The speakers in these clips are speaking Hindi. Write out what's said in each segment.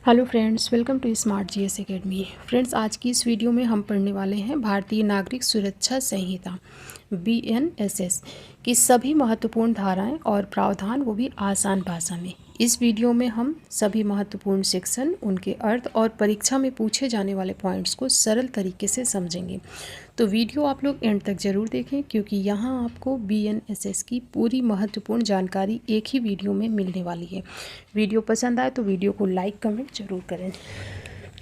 Hello friends, welcome to smart GS academy. Friends, आज की इस वीडियो में हम पढ़ने वाले हैं भारतीय नागरिक सुरक्षा संहिता BNSS की सभी महत्वपूर्ण धाराएं और प्रावधान, वो भी आसान भाषा में। इस वीडियो में हम सभी महत्वपूर्ण सेक्शन, उनके अर्थ और परीक्षा में पूछे जाने वाले पॉइंट्स को सरल तरीके से समझेंगे। तो वीडियो आप लोग एंड तक ज़रूर देखें, क्योंकि यहाँ आपको BNSS की पूरी महत्वपूर्ण जानकारी एक ही वीडियो में मिलने वाली है। वीडियो पसंद आए तो वीडियो को लाइक कमेंट जरूर करें।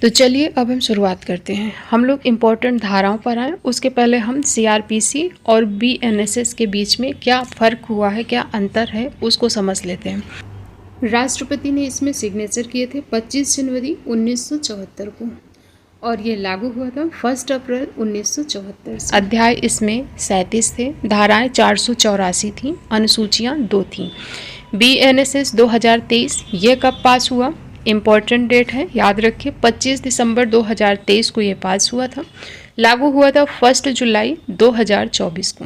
तो चलिए अब हम शुरुआत करते हैं। हम लोग इम्पोर्टेंट धाराओं पर आएँ, उसके पहले हम CRPC और BNSS के बीच में क्या फ़र्क हुआ है, क्या अंतर है, उसको समझ लेते हैं। राष्ट्रपति ने इसमें सिग्नेचर किए थे 25 जनवरी 1974 को, और ये लागू हुआ था 1 अप्रैल 1974 से। अध्याय इसमें 37 थे, धाराएं 484 थीं, अनुसूचियां 2 थीं। BNSS 2023 ये कब पास हुआ? इम्पॉर्टेंट डेट है, याद रखिए 25 दिसंबर 2023 को ये पास हुआ था। लागू हुआ था 1 जुलाई 2024 को।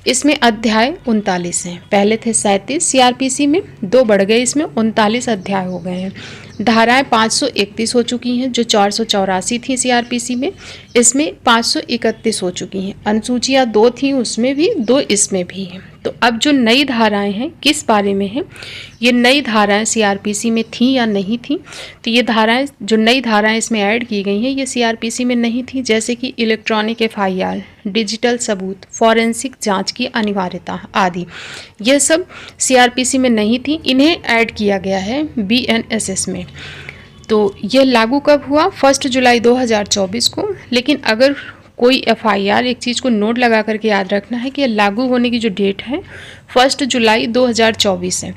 इसमें अध्याय 39 हैं, पहले थे 37 CRPC में, 2 बढ़ गए, इसमें 39 अध्याय हो गए हैं। धाराएं 531 हो चुकी हैं, जो 484 थी CRPC में, इसमें 531 हो चुकी हैं। अनुसूचियाँ 2 थी, उसमें भी 2 इसमें भी हैं। तो अब जो नई धाराएं हैं किस बारे में हैं? ये नई धाराएं CRPC में थी या नहीं थी? तो ये धाराएं, जो नई धाराएं इसमें ऐड की गई हैं, ये CRPC में नहीं थी, जैसे कि इलेक्ट्रॉनिक FIR, डिजिटल सबूत, फॉरेंसिक जांच की अनिवार्यता आदि। ये सब CRPC में नहीं थी, इन्हें ऐड किया गया है BNSS में। तो ये लागू कब हुआ? 1 जुलाई 2024 को। लेकिन अगर कोई FIR, एक चीज़ को नोट लगा करके याद रखना है कि लागू होने की जो डेट है 1 जुलाई 2024 है।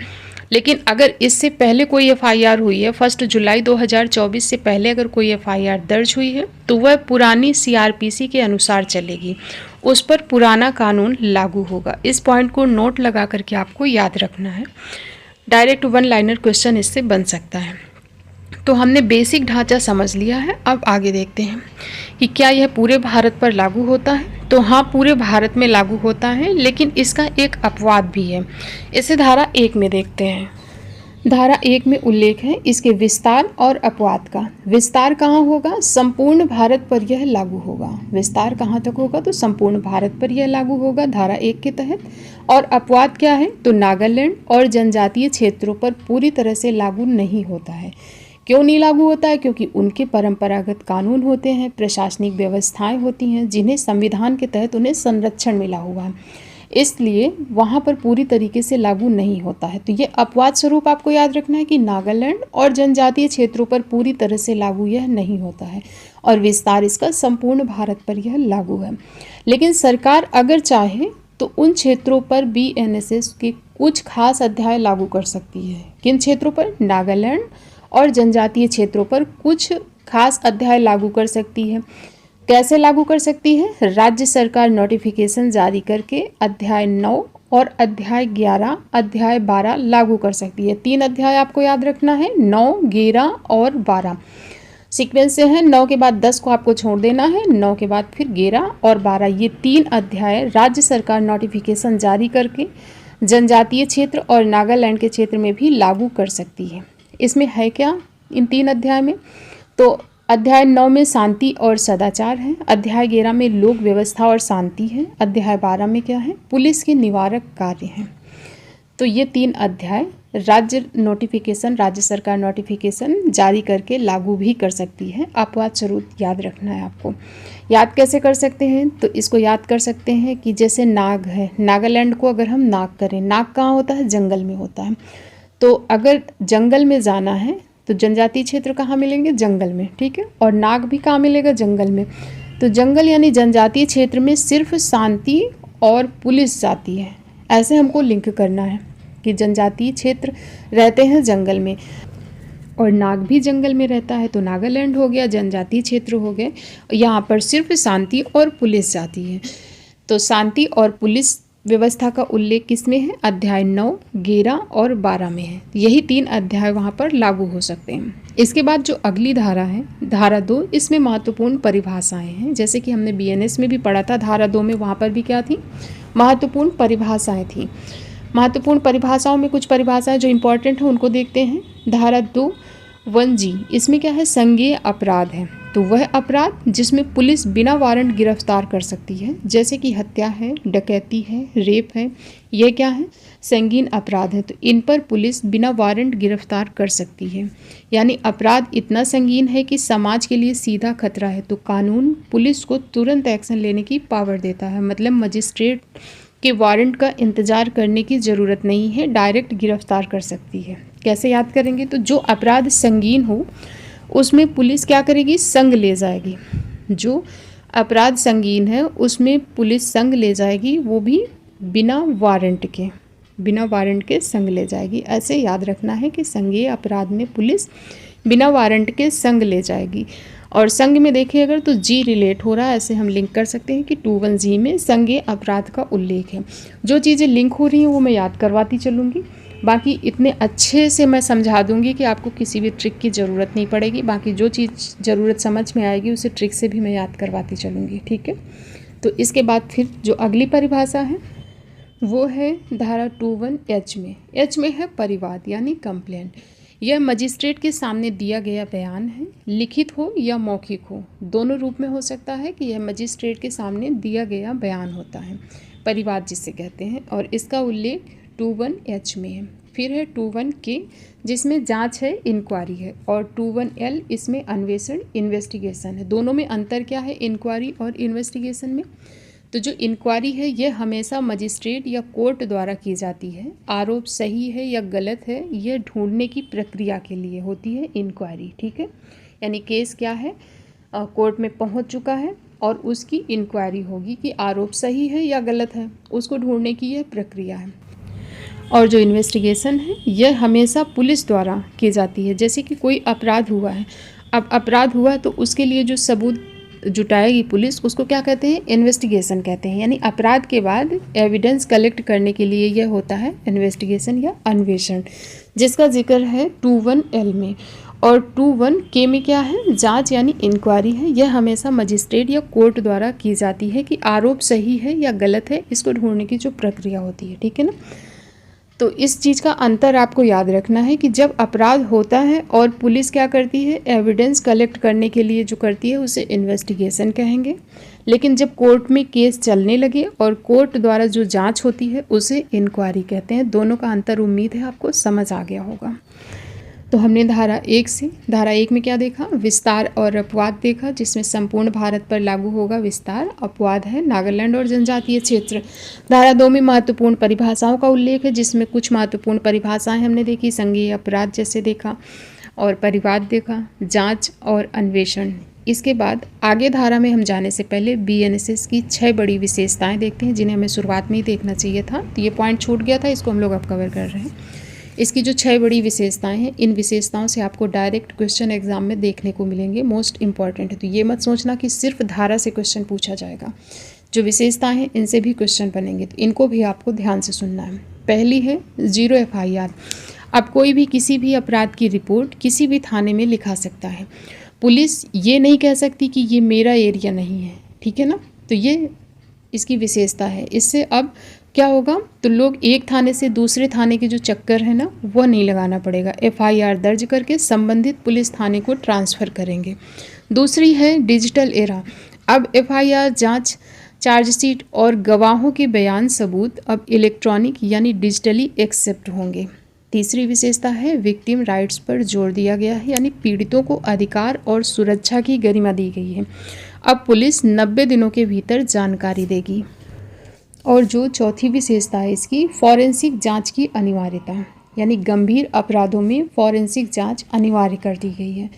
लेकिन अगर इससे पहले कोई FIR हुई है, 1 जुलाई 2024 से पहले अगर कोई FIR दर्ज हुई है, तो वह पुरानी CRPC के अनुसार चलेगी, उस पर पुराना कानून लागू होगा। इस पॉइंट को नोट लगा करके आपको याद रखना है। डायरेक्ट 1 लाइनर क्वेश्चन इससे बन सकता है। तो हमने बेसिक ढांचा समझ लिया है। अब आगे देखते हैं कि क्या यह पूरे भारत पर लागू होता है। तो हाँ, पूरे भारत में लागू होता है, लेकिन इसका एक अपवाद भी है। इसे धारा 1 में देखते हैं। धारा 1 में उल्लेख है इसके विस्तार और अपवाद का। विस्तार कहाँ होगा? संपूर्ण भारत पर यह लागू होगा। विस्तार कहाँ तक होगा? तो संपूर्ण भारत पर यह लागू होगा धारा 1 के तहत। और अपवाद क्या है? तो नागालैंड और जनजातीय क्षेत्रों पर पूरी तरह से लागू नहीं होता है। क्यों नहीं लागू होता है? क्योंकि उनके परंपरागत कानून होते हैं, प्रशासनिक व्यवस्थाएं होती हैं, जिन्हें संविधान के तहत उन्हें संरक्षण मिला हुआ है, इसलिए वहाँ पर पूरी तरीके से लागू नहीं होता है। तो ये अपवाद स्वरूप आपको याद रखना है कि नागालैंड और जनजातीय क्षेत्रों पर पूरी तरह से लागू यह नहीं होता है, और विस्तार इसका संपूर्ण भारत पर यह लागू है। लेकिन सरकार अगर चाहे तो उन क्षेत्रों पर BNSS के कुछ खास अध्याय लागू कर सकती है। किन क्षेत्रों पर? नागालैंड और जनजातीय क्षेत्रों पर कुछ खास अध्याय लागू कर सकती है। कैसे लागू कर सकती है? राज्य सरकार नोटिफिकेशन जारी करके अध्याय 9 और अध्याय 11, अध्याय 12 लागू कर सकती है। 3 अध्याय आपको याद रखना है, 9, 11 और 12 सीक्वेंस से है। 9 के बाद 10 को आपको छोड़ देना है, 9 के बाद फिर 11 और 12, ये 3 अध्याय राज्य सरकार नोटिफिकेशन जारी करके जनजातीय क्षेत्र और नागालैंड के क्षेत्र में भी लागू कर सकती है। इसमें है क्या इन 3 अध्याय में? तो अध्याय 9 में शांति और सदाचार है, अध्याय 11 में लोक व्यवस्था और शांति है, अध्याय 12 में क्या है? पुलिस के निवारक कार्य हैं। तो ये 3 अध्याय राज्य सरकार नोटिफिकेशन जारी करके लागू भी कर सकती है। अपवाद स्वरूप याद रखना है आपको। याद कैसे कर सकते हैं? तो इसको याद कर सकते हैं कि जैसे नाग है, नागालैंड को अगर हम नाग करें, नाग कहाँ होता है? जंगल में होता है। तो अगर जंगल में जाना है तो जनजातीय क्षेत्र कहाँ मिलेंगे? जंगल में, ठीक है। और नाग भी कहाँ मिलेगा? जंगल में। तो जंगल यानी जनजातीय क्षेत्र में सिर्फ शांति और पुलिस जाती है, ऐसे हमको लिंक करना है कि जनजातीय क्षेत्र रहते हैं जंगल में और नाग भी जंगल में रहता है, तो नागालैंड हो गया, जनजातीय क्षेत्र हो गए। यहाँ पर सिर्फ शांति और पुलिस जाती है। तो शांति और पुलिस व्यवस्था का उल्लेख किसमें है? अध्याय 9, 11 और 12 में है। यही 3 अध्याय वहाँ पर लागू हो सकते हैं। इसके बाद जो अगली धारा है, धारा 2, इसमें महत्वपूर्ण परिभाषाएं हैं। जैसे कि हमने BNS में भी पढ़ा था, धारा 2 में वहाँ पर भी क्या थी? महत्वपूर्ण परिभाषाएं थी। महत्वपूर्ण परिभाषाओं में कुछ परिभाषाएं जो इम्पोर्टेंट हैं उनको देखते हैं। धारा 2, 1G इसमें क्या है, संज्ञेय अपराध है। तो वह अपराध जिसमें पुलिस बिना वारंट गिरफ्तार कर सकती है, जैसे कि हत्या है, डकैती है, रेप है, यह क्या है, संगीन अपराध है। तो इन पर पुलिस बिना वारंट गिरफ्तार कर सकती है। यानी अपराध इतना संगीन है कि समाज के लिए सीधा खतरा है, तो कानून पुलिस को तुरंत एक्शन लेने की पावर देता है। मतलब मजिस्ट्रेट के वारंट का इंतज़ार करने की ज़रूरत नहीं है, डायरेक्ट गिरफ्तार कर सकती है। कैसे याद करेंगे, तो जो अपराध संगीन हो उसमें पुलिस क्या करेगी, संग ले जाएगी। जो अपराध संगीन है उसमें पुलिस संग ले जाएगी, वो भी बिना वारंट के संग ले जाएगी। ऐसे याद रखना है कि संज्ञेय अपराध में पुलिस बिना वारंट के संग ले जाएगी। और संग में देखिए अगर तो जी रिलेट हो रहा है, ऐसे हम लिंक कर सकते हैं कि 21G में संज्ञेय अपराध का उल्लेख है। जो चीज़ें लिंक हो रही हैं वो मैं याद करवाती चलूँगी, बाकी इतने अच्छे से मैं समझा दूंगी कि आपको किसी भी ट्रिक की ज़रूरत नहीं पड़ेगी। बाकी जो चीज़ ज़रूरत समझ में आएगी उसे ट्रिक से भी मैं याद करवाती चलूँगी, ठीक है। तो इसके बाद फिर जो अगली परिभाषा है वो है धारा 21H में। H में है परिवाद यानी कंप्लेंट। यह मजिस्ट्रेट के सामने दिया गया बयान है, लिखित हो या मौखिक हो, दोनों रूप में हो सकता है कि यह मजिस्ट्रेट के सामने दिया गया बयान होता है, परिवाद जिसे कहते हैं। और इसका उल्लेख 21H में है। फिर है 21K जिसमें जांच है, इंक्वायरी है। और 21L इसमें अन्वेषण, इन्वेस्टिगेशन है। दोनों में अंतर क्या है, इंक्वायरी और इन्वेस्टिगेशन में? तो जो इंक्वायरी है यह हमेशा मजिस्ट्रेट या कोर्ट द्वारा की जाती है। आरोप सही है या गलत है यह ढूंढने की प्रक्रिया के लिए होती है इंक्वायरी, ठीक है। यानी केस क्या है, कोर्ट में पहुंच चुका है और उसकी इंक्वायरी होगी कि आरोप सही है या गलत है, उसको ढूंढने की यह प्रक्रिया है। और जो इन्वेस्टिगेशन है यह हमेशा पुलिस द्वारा की जाती है। जैसे कि कोई अपराध हुआ है, अब अपराध हुआ है तो उसके लिए जो सबूत जुटाएगी पुलिस उसको क्या कहते हैं, इन्वेस्टिगेशन कहते हैं। यानी अपराध के बाद एविडेंस कलेक्ट करने के लिए यह होता है इन्वेस्टिगेशन या अन्वेषण, जिसका जिक्र है 21L में। और 21K में क्या है, जांच यानी इंक्वायरी है। यह हमेशा मजिस्ट्रेट या कोर्ट द्वारा की जाती है कि आरोप सही है या गलत है, इसको ढूंढने की जो प्रक्रिया होती है, ठीक है ना। तो इस चीज़ का अंतर आपको याद रखना है कि जब अपराध होता है और पुलिस क्या करती है, एविडेंस कलेक्ट करने के लिए जो करती है उसे इन्वेस्टिगेशन कहेंगे। लेकिन जब कोर्ट में केस चलने लगे और कोर्ट द्वारा जो जांच होती है उसे इंक्वायरी कहते हैं। दोनों का अंतर उम्मीद है आपको समझ आ गया होगा। तो हमने धारा 1 में क्या देखा, विस्तार और अपवाद देखा, जिसमें संपूर्ण भारत पर लागू होगा विस्तार। अपवाद है नागालैंड और जनजातीय क्षेत्र। धारा 2 में महत्वपूर्ण परिभाषाओं का उल्लेख है, जिसमें कुछ महत्वपूर्ण परिभाषाएं हमने देखी, संज्ञेय अपराध जैसे देखा और परिवाद देखा, जांच और अन्वेषण। इसके बाद आगे धारा में हम जाने से पहले BNSS की 6 बड़ी विशेषताएं देखते हैं, जिन्हें हमें शुरुआत में ही देखना चाहिए था। तो ये पॉइंट छूट गया था, इसको हम लोग अब कवर कर रहे हैं। इसकी जो 6 बड़ी विशेषताएं हैं, इन विशेषताओं से आपको डायरेक्ट क्वेश्चन एग्जाम में देखने को मिलेंगे, मोस्ट इंपॉर्टेंट है। तो ये मत सोचना कि सिर्फ धारा से क्वेश्चन पूछा जाएगा, जो विशेषताएं हैं इनसे भी क्वेश्चन बनेंगे, तो इनको भी आपको ध्यान से सुनना है। पहली है 0 FIR। अब कोई भी किसी भी अपराध की रिपोर्ट किसी भी थाने में लिखा सकता है। पुलिस ये नहीं कह सकती कि ये मेरा एरिया नहीं है, ठीक है ना। तो ये इसकी विशेषता है। इससे अब क्या होगा, तो लोग एक थाने से दूसरे थाने के जो चक्कर है ना वो नहीं लगाना पड़ेगा। FIR दर्ज करके संबंधित पुलिस थाने को ट्रांसफ़र करेंगे। दूसरी है डिजिटल एरा। अब FIR, जांच, चार्जशीट और गवाहों के बयान सबूत अब इलेक्ट्रॉनिक यानी डिजिटली एक्सेप्ट होंगे। तीसरी विशेषता है विक्टिम राइट्स पर जोर दिया गया है, यानी पीड़ितों को अधिकार और सुरक्षा की गरिमा दी गई है। अब पुलिस 90 दिनों के भीतर जानकारी देगी। और जो चौथी विशेषता है इसकी, फॉरेंसिक जांच की अनिवार्यता, यानी गंभीर अपराधों में फॉरेंसिक जांच अनिवार्य कर दी गई है।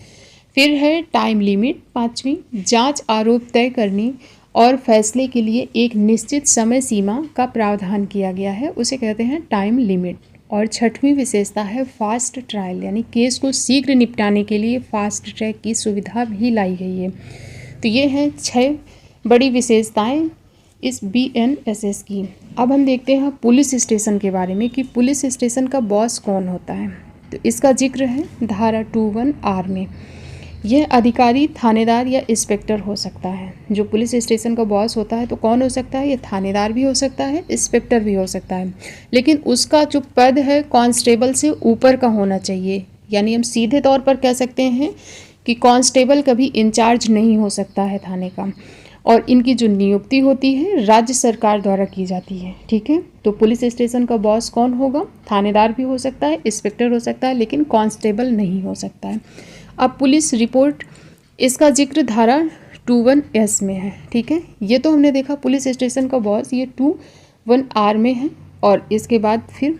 फिर है टाइम लिमिट। पाँचवीं, जांच आरोप तय करने और फैसले के लिए एक निश्चित समय सीमा का प्रावधान किया गया है, उसे कहते हैं टाइम लिमिट। और छठवीं विशेषता है फास्ट ट्रायल, यानी केस को शीघ्र निपटाने के लिए फास्ट ट्रैक की सुविधा भी लाई गई है। तो ये हैं 6 बड़ी विशेषताएं इस BNSS की। अब हम देखते हैं पुलिस स्टेशन के बारे में कि पुलिस स्टेशन का बॉस कौन होता है। तो इसका जिक्र है धारा 21R में। यह अधिकारी, थानेदार या इंस्पेक्टर हो सकता है। जो पुलिस स्टेशन का बॉस होता है तो कौन हो सकता है, ये थानेदार भी हो सकता है, इंस्पेक्टर भी हो सकता है, लेकिन उसका जो पद है कांस्टेबल से ऊपर का होना चाहिए। यानी हम सीधे तौर पर कह सकते हैं कि कांस्टेबल कभी इंचार्ज नहीं हो सकता है थाने का, और इनकी जो नियुक्ति होती है राज्य सरकार द्वारा की जाती है। ठीक है, तो पुलिस स्टेशन का बॉस कौन होगा? थानेदार भी हो सकता है, इंस्पेक्टर हो सकता है, लेकिन कांस्टेबल नहीं हो सकता है। अब पुलिस रिपोर्ट, इसका जिक्र धारा 21S में है। ठीक है, ये तो हमने देखा पुलिस स्टेशन का बॉस, ये 21R में है, और इसके बाद फिर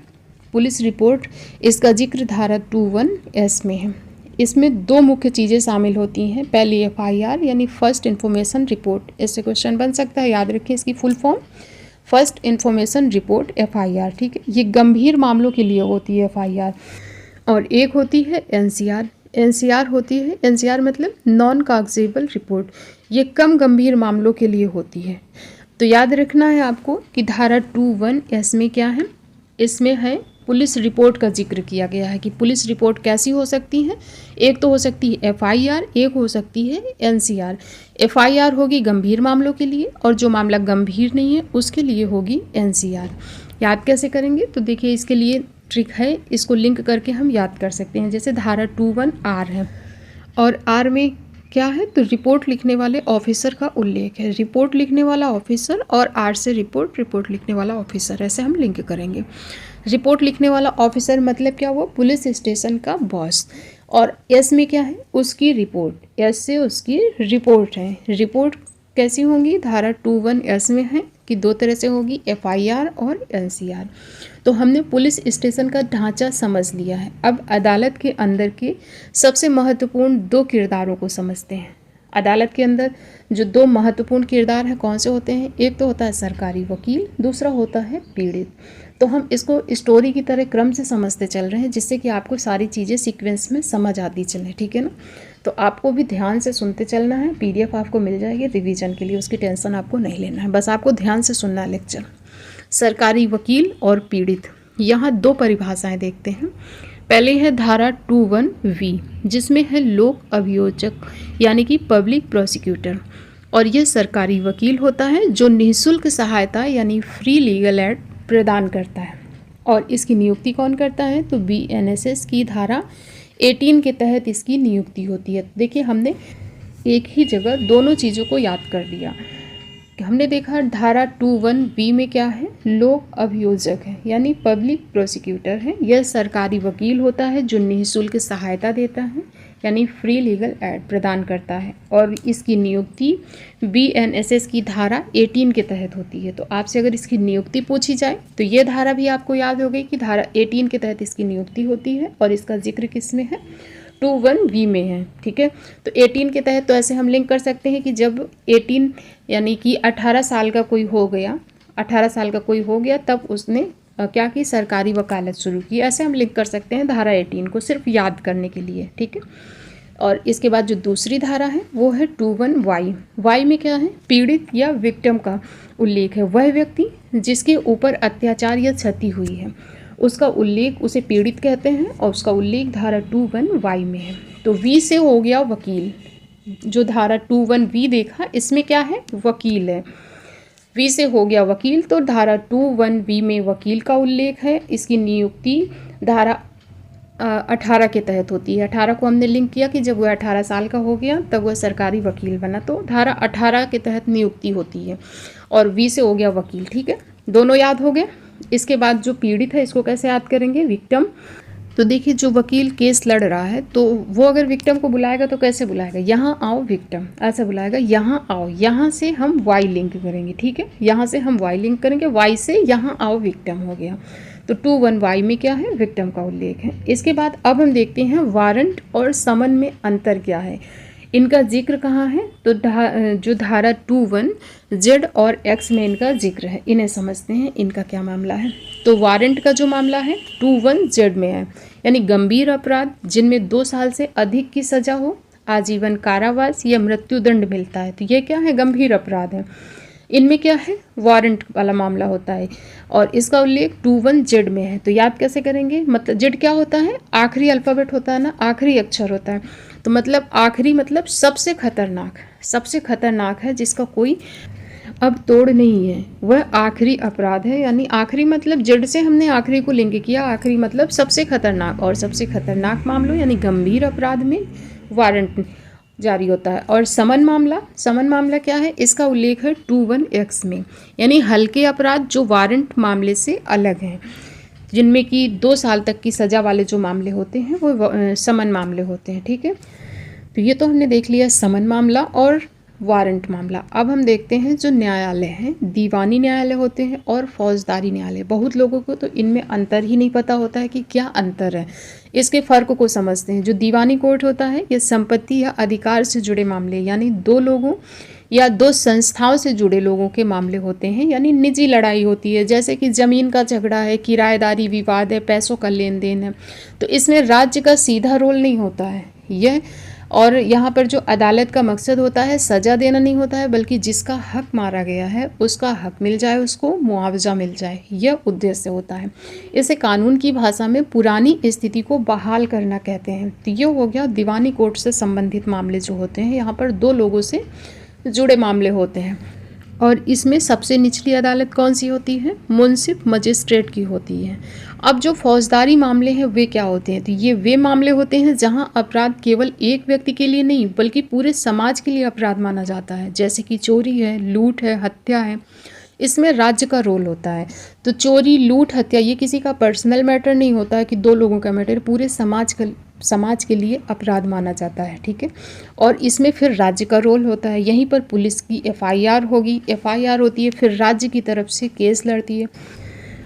पुलिस रिपोर्ट, इसका जिक्र धारा 21S में है। इसमें दो मुख्य चीज़ें शामिल होती हैं। पहली FIR यानी फर्स्ट इन्फॉर्मेशन रिपोर्ट, इससे क्वेश्चन बन सकता है, याद रखिए इसकी full form first information report FIR। ठीक है, ये गंभीर मामलों के लिए होती है FIR। और एक होती है NCR होती है, NCR मतलब नॉन कागजेबल रिपोर्ट, ये कम गंभीर मामलों के लिए होती है। तो याद रखना है आपको कि धारा 21S में क्या है, इसमें है पुलिस रिपोर्ट का जिक्र किया गया है कि पुलिस रिपोर्ट कैसी हो सकती है। एक तो हो सकती है FIR, एक हो सकती है NCR। FIR होगी गंभीर मामलों के लिए, और जो मामला गंभीर नहीं है उसके लिए होगी NCR। याद कैसे करेंगे? तो देखिए इसके लिए ट्रिक है, इसको लिंक करके हम याद कर सकते हैं। जैसे धारा 21R है, और R में क्या है? तो रिपोर्ट लिखने वाले ऑफिसर का उल्लेख है। रिपोर्ट लिखने वाला ऑफिसर और R से रिपोर्ट लिखने वाला ऑफिसर, ऐसे हम लिंक करेंगे। रिपोर्ट लिखने वाला ऑफिसर मतलब क्या हुआ? पुलिस स्टेशन का बॉस। और S में क्या है? उसकी रिपोर्ट, S से उसकी रिपोर्ट है। रिपोर्ट कैसी होंगी? धारा 21S में है कि दो तरह से होगी, FIR और NCR। तो हमने पुलिस स्टेशन का ढांचा समझ लिया है। अब अदालत के अंदर के सबसे महत्वपूर्ण दो किरदारों को समझते हैं। अदालत के अंदर जो दो महत्वपूर्ण किरदार हैं कौन से होते हैं? एक तो होता है सरकारी वकील, दूसरा होता है पीड़ित। तो हम इसको स्टोरी की तरह क्रम से समझते चल रहे हैं, जिससे कि आपको सारी चीज़ें सीक्वेंस में समझ आती चलें। ठीक है ना? तो आपको भी ध्यान से सुनते चलना है। PDF आपको मिल जाएगी रिवीजन के लिए, उसकी टेंशन आपको नहीं लेना है, बस आपको ध्यान से सुनना है लेक्चर। सरकारी वकील और पीड़ित, यहाँ दो परिभाषाएं देखते हैं। पहले है धारा 21V, जिसमें है लोक अभियोजक यानी कि पब्लिक प्रोसिक्यूटर, और यह सरकारी वकील होता है जो निःशुल्क सहायता यानी फ्री लीगल एड प्रदान करता है। और इसकी नियुक्ति कौन करता है? तो BNSS की धारा 18 के तहत इसकी नियुक्ति होती है। देखिए हमने एक ही जगह दोनों चीज़ों को याद कर लिया। हमने देखा धारा 21B में क्या है? लोक अभियोजक है यानी पब्लिक प्रोसिक्यूटर है। यह सरकारी वकील होता है जो निःशुल्क सहायता देता है यानी फ्री लीगल एड प्रदान करता है, और इसकी नियुक्ति BNSS की धारा 18 के तहत होती है। तो आपसे अगर इसकी नियुक्ति पूछी जाए तो ये धारा भी आपको याद हो गई कि धारा 18 के तहत इसकी नियुक्ति होती है, और इसका जिक्र किस में है? 21B में है। ठीक है, तो 18 के तहत तो ऐसे हम लिंक कर सकते हैं कि जब 18 यानी कि 18 साल का कोई हो गया, 18 साल का कोई हो गया तब उसने क्या की? सरकारी वकालत शुरू की। ऐसे हम लिंक कर सकते हैं धारा 18 को, सिर्फ याद करने के लिए। ठीक है, और इसके बाद जो दूसरी धारा है वो है 21Y। वाई में क्या है? पीड़ित या विक्टिम का उल्लेख है। वह व्यक्ति जिसके ऊपर अत्याचार या क्षति हुई है उसका उल्लेख, उसे पीड़ित कहते हैं, और उसका उल्लेख धारा 21Y में है। तो V से हो गया वकील। जो धारा 21V देखा इसमें क्या है? वकील है। V से हो गया वकील, तो धारा 21V में वकील का उल्लेख है। इसकी नियुक्ति धारा 18 के तहत होती है। 18 को हमने लिंक किया कि जब वह 18 साल का हो गया तब वह सरकारी वकील बना, तो धारा 18 के तहत नियुक्ति होती है, और V से हो गया वकील। ठीक है, दोनों याद हो गए। इसके बाद जो पीड़ित है इसको कैसे याद करेंगे? विक्टिम। तो देखिए जो वकील केस लड़ रहा है तो वो अगर विक्टिम को बुलाएगा तो कैसे बुलाएगा? यहाँ आओ विक्टिम, ऐसा बुलाएगा। यहाँ आओ, यहाँ से हम वाई लिंक करेंगे। ठीक है, यहाँ से हम वाई लिंक करेंगे, वाई से यहाँ आओ विक्टिम हो गया। तो 21Y में क्या है? विक्टिम का उल्लेख है। इसके बाद अब हम देखते हैं वारंट और समन में अंतर क्या है, इनका जिक्र कहाँ है? तो जो धारा 21Z और X में इनका जिक्र है, इन्हें समझते हैं इनका क्या मामला है। तो वारंट का जो मामला है 21Z में है, यानी गंभीर अपराध जिनमें 2 साल से अधिक की सजा हो, आजीवन कारावास या मृत्युदंड मिलता है, तो ये क्या है? गंभीर अपराध है। इनमें क्या है? वारंट वाला मामला होता है, और इसका उल्लेख 21Z में है। तो याद कैसे करेंगे? मतलब जेड क्या होता है? आखिरी अल्फ़ाबेट होता है ना, आखिरी अक्षर होता है। तो मतलब आखिरी मतलब सबसे खतरनाक है जिसका कोई अब तोड़ नहीं है, वह आखिरी अपराध है। यानी आखिरी मतलब जड़ से हमने आखिरी को लिंक किया, आखिरी मतलब सबसे खतरनाक, और सबसे खतरनाक मामलों यानी गंभीर अपराध में वारंट जारी होता है। और समन मामला क्या है, इसका उल्लेख है 21X में, यानी हल्के अपराध जो वारंट मामले से अलग हैं, जिनमें कि 2 साल तक की सज़ा वाले जो मामले होते हैं वो समन मामले होते हैं। ठीक है, तो ये तो हमने देख लिया समन मामला और वारंट मामला। अब हम देखते हैं जो न्यायालय हैं, दीवानी न्यायालय होते हैं और फौजदारी न्यायालय। बहुत लोगों को तो इनमें अंतर ही नहीं पता होता है कि क्या अंतर है, इसके फ़र्क को समझते हैं। जो दीवानी कोर्ट होता है ये संपत्ति या अधिकार से जुड़े मामले, यानी 2 लोगों या 2 संस्थाओं से जुड़े लोगों के मामले होते हैं, यानी निजी लड़ाई होती है, जैसे कि ज़मीन का झगड़ा है, किराएदारी विवाद है, पैसों का लेन देन है। तो इसमें राज्य का सीधा रोल नहीं होता है यह। और यहाँ पर जो अदालत का मकसद होता है सज़ा देना नहीं होता है, बल्कि जिसका हक मारा गया है उसका हक मिल जाए, उसको मुआवजा मिल जाए, यह उद्देश्य होता है। इसे कानून की भाषा में पुरानी स्थिति को बहाल करना कहते हैं। तो ये हो गया दीवानी कोर्ट से संबंधित मामले जो होते हैं, यहाँ पर 2 लोगों से जुड़े मामले होते हैं। और इसमें सबसे निचली अदालत कौन सी होती है, मुंसिफ मजिस्ट्रेट की होती है। अब जो फौजदारी मामले हैं वे क्या होते हैं, तो ये वे मामले होते हैं जहां अपराध केवल एक व्यक्ति के लिए नहीं बल्कि पूरे समाज के लिए अपराध माना जाता है, जैसे कि चोरी है, लूट है, हत्या है। इसमें राज्य का रोल होता है। तो चोरी, लूट, हत्या ये किसी का पर्सनल मैटर नहीं होता है कि 2 लोगों का मैटर, पूरे समाज के लिए अपराध माना जाता है। ठीक है, और इसमें फिर राज्य का रोल होता है। यहीं पर पुलिस की FIR होगी, FIR होती है, फिर राज्य की तरफ से केस लड़ती है।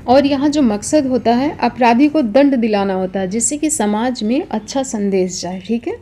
और यहाँ जो मकसद होता है अपराधी को दंड दिलाना होता है, जिससे कि समाज में अच्छा संदेश जाए। ठीक है,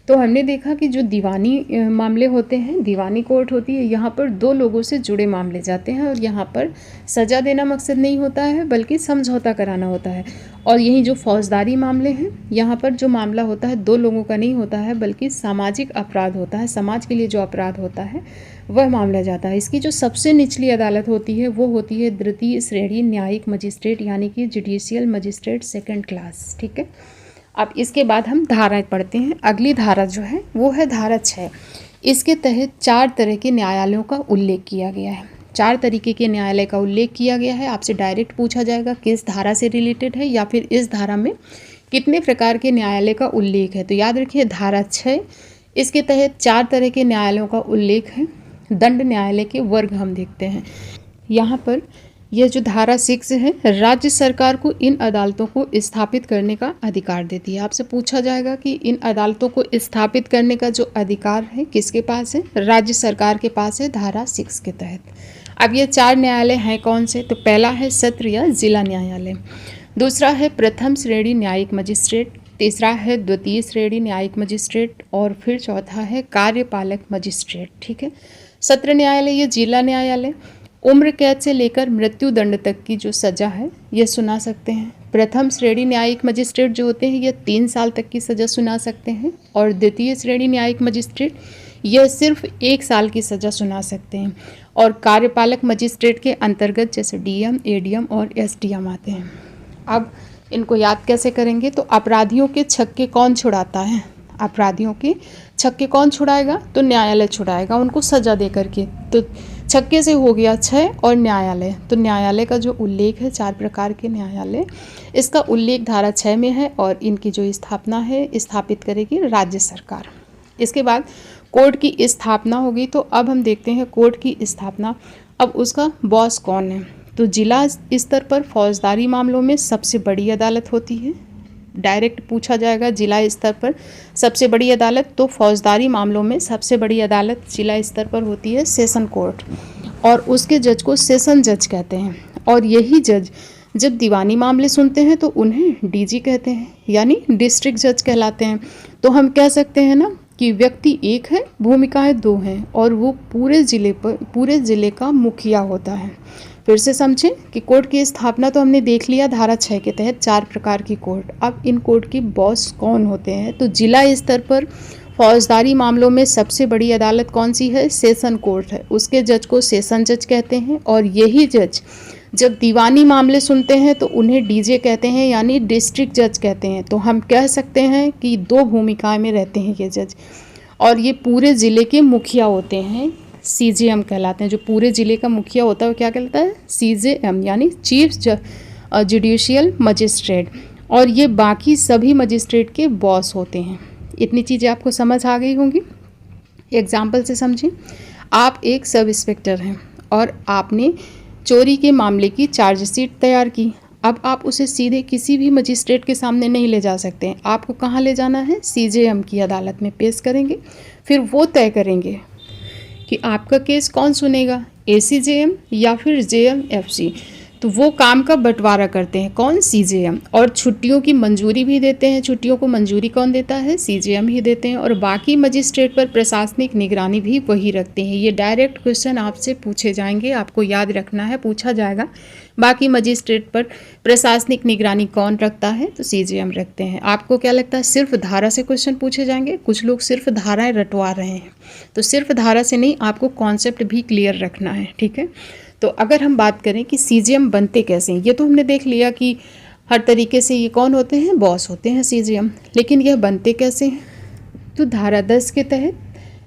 तो हमने देखा कि जो दीवानी मामले होते हैं, दीवानी कोर्ट होती है, यहाँ पर 2 लोगों से जुड़े मामले जाते हैं और यहाँ पर सज़ा देना मकसद नहीं होता है बल्कि समझौता कराना होता है। और यही जो फौजदारी मामले हैं, यहाँ पर जो मामला होता है 2 लोगों का नहीं होता है बल्कि सामाजिक अपराध होता है, समाज के लिए जो अपराध होता है वह मामला जाता है। इसकी जो सबसे निचली अदालत होती है वो होती है द्वितीय श्रेणी न्यायिक मजिस्ट्रेट, यानी कि जुडिशियल मजिस्ट्रेट 2nd क्लास। ठीक है, अब इसके बाद हम धाराएं पढ़ते हैं। अगली धारा जो है वो है धारा 6। इसके तहत 4 तरह के न्यायालयों का उल्लेख किया गया है। 4 तरीके के न्यायालय का उल्लेख किया गया है। आपसे डायरेक्ट पूछा जाएगा किस धारा से रिलेटेड है या फिर इस धारा में कितने प्रकार के न्यायालय का उल्लेख है। तो याद रखिए धारा 6, इसके तहत 4 तरह के न्यायालयों का उल्लेख है। दंड न्यायालय के वर्ग हम देखते हैं। यहाँ पर यह जो धारा 6 है, राज्य सरकार को इन अदालतों को स्थापित करने का अधिकार देती है। आपसे पूछा जाएगा कि इन अदालतों को स्थापित करने का जो अधिकार है किसके पास है, राज्य सरकार के पास है, धारा 6 के तहत। अब ये 4 न्यायालय हैं कौन से, तो पहला है सत्र या जिला न्यायालय, दूसरा है प्रथम श्रेणी न्यायिक मजिस्ट्रेट, तीसरा है द्वितीय श्रेणी न्यायिक मजिस्ट्रेट और फिर चौथा है कार्यपालक मजिस्ट्रेट। ठीक है, सत्र न्यायालय ये जिला न्यायालय उम्र कैद से लेकर मृत्यु दंड तक की जो सज़ा है ये सुना सकते हैं। प्रथम श्रेणी न्यायिक मजिस्ट्रेट जो होते हैं ये 3 साल तक की सज़ा सुना सकते हैं और द्वितीय श्रेणी न्यायिक मजिस्ट्रेट यह सिर्फ 1 साल की सज़ा सुना सकते हैं। और कार्यपालक मजिस्ट्रेट के अंतर्गत जैसे DM, ADM और SDM आते हैं। अब इनको याद कैसे करेंगे, तो अपराधियों के छक्के कौन छुड़ाता है, अपराधियों के छक्के कौन छुड़ाएगा, तो न्यायालय छुड़ाएगा उनको सज़ा दे करके। तो छक्के से हो गया 6 और न्यायालय, तो न्यायालय का जो उल्लेख है 4 प्रकार के न्यायालय, इसका उल्लेख धारा 6 में है और इनकी जो स्थापना है स्थापित करेगी राज्य सरकार। इसके बाद कोर्ट की स्थापना होगी। तो अब हम देखते हैं कोर्ट की स्थापना। अब उसका बॉस कौन है, तो जिला स्तर पर फौजदारी मामलों में सबसे बड़ी अदालत होती है। डायरेक्ट पूछा जाएगा जिला स्तर पर सबसे बड़ी अदालत, तो फौजदारी मामलों में सबसे बड़ी अदालत जिला स्तर पर होती है सेशन कोर्ट, और उसके जज को सेशन जज कहते हैं। और यही जज जब दीवानी मामले सुनते हैं तो उन्हें DG कहते हैं, यानी डिस्ट्रिक्ट जज कहलाते हैं। तो हम कह सकते हैं ना कि व्यक्ति एक है, भूमिकाएं 2 हैं, और वो पूरे ज़िले का मुखिया होता है। फिर से समझें कि कोर्ट की स्थापना तो हमने देख लिया धारा 6 के तहत 4 प्रकार की कोर्ट। अब इन कोर्ट की बॉस कौन होते हैं, तो जिला स्तर पर फौजदारी मामलों में सबसे बड़ी अदालत कौन सी है, सेशन कोर्ट है, उसके जज को सेशन जज कहते हैं। और यही जज जब दीवानी मामले सुनते हैं तो उन्हें DJ कहते हैं, यानी डिस्ट्रिक्ट जज कहते हैं। तो हम कह सकते हैं कि 2 भूमिकाएं में रहते हैं ये जज, और ये पूरे ज़िले के मुखिया होते हैं, CJM कहलाते हैं। जो पूरे ज़िले का मुखिया होता है वो क्या कहलाता है? CJM यानी चीफ जुडिशियल मजिस्ट्रेट, और ये बाकी सभी मजिस्ट्रेट के बॉस होते हैं। इतनी चीज़ें आपको समझ आ गई होंगी। एग्जाम्पल से समझें, आप एक सब इंस्पेक्टर हैं और आपने चोरी के मामले की चार्जशीट तैयार की। अब आप उसे सीधे किसी भी मजिस्ट्रेट के सामने नहीं ले जा सकते हैं। आपको कहाँ ले जाना है? CJM की अदालत में पेश करेंगे। फिर वो तय करेंगे कि आपका केस कौन सुनेगा, ACJM या फिर JMFC। तो वो काम का बंटवारा करते हैं, कौन? CJM। और छुट्टियों की मंजूरी भी देते हैं। छुट्टियों को मंजूरी कौन देता है? CJM ही देते हैं। और बाकी मजिस्ट्रेट पर प्रशासनिक निगरानी भी वही रखते हैं। ये डायरेक्ट क्वेश्चन आपसे पूछे जाएंगे, आपको याद रखना है, पूछा जाएगा। बाकी मजिस्ट्रेट पर प्रशासनिक निगरानी कौन रखता है? तो CJM रखते हैं। आपको क्या लगता है सिर्फ धारा से क्वेश्चन पूछे जाएंगे? कुछ लोग सिर्फ धाराएं रटवा रहे हैं, तो सिर्फ धारा से नहीं, आपको कॉन्सेप्ट भी क्लियर रखना है, ठीक है। तो अगर हम बात करें कि CJM बनते कैसे हैं, ये तो हमने देख लिया कि हर तरीके से ये कौन होते हैं? बॉस होते हैं CJM। लेकिन यह बनते कैसे हैं? तो धारा 10 के तहत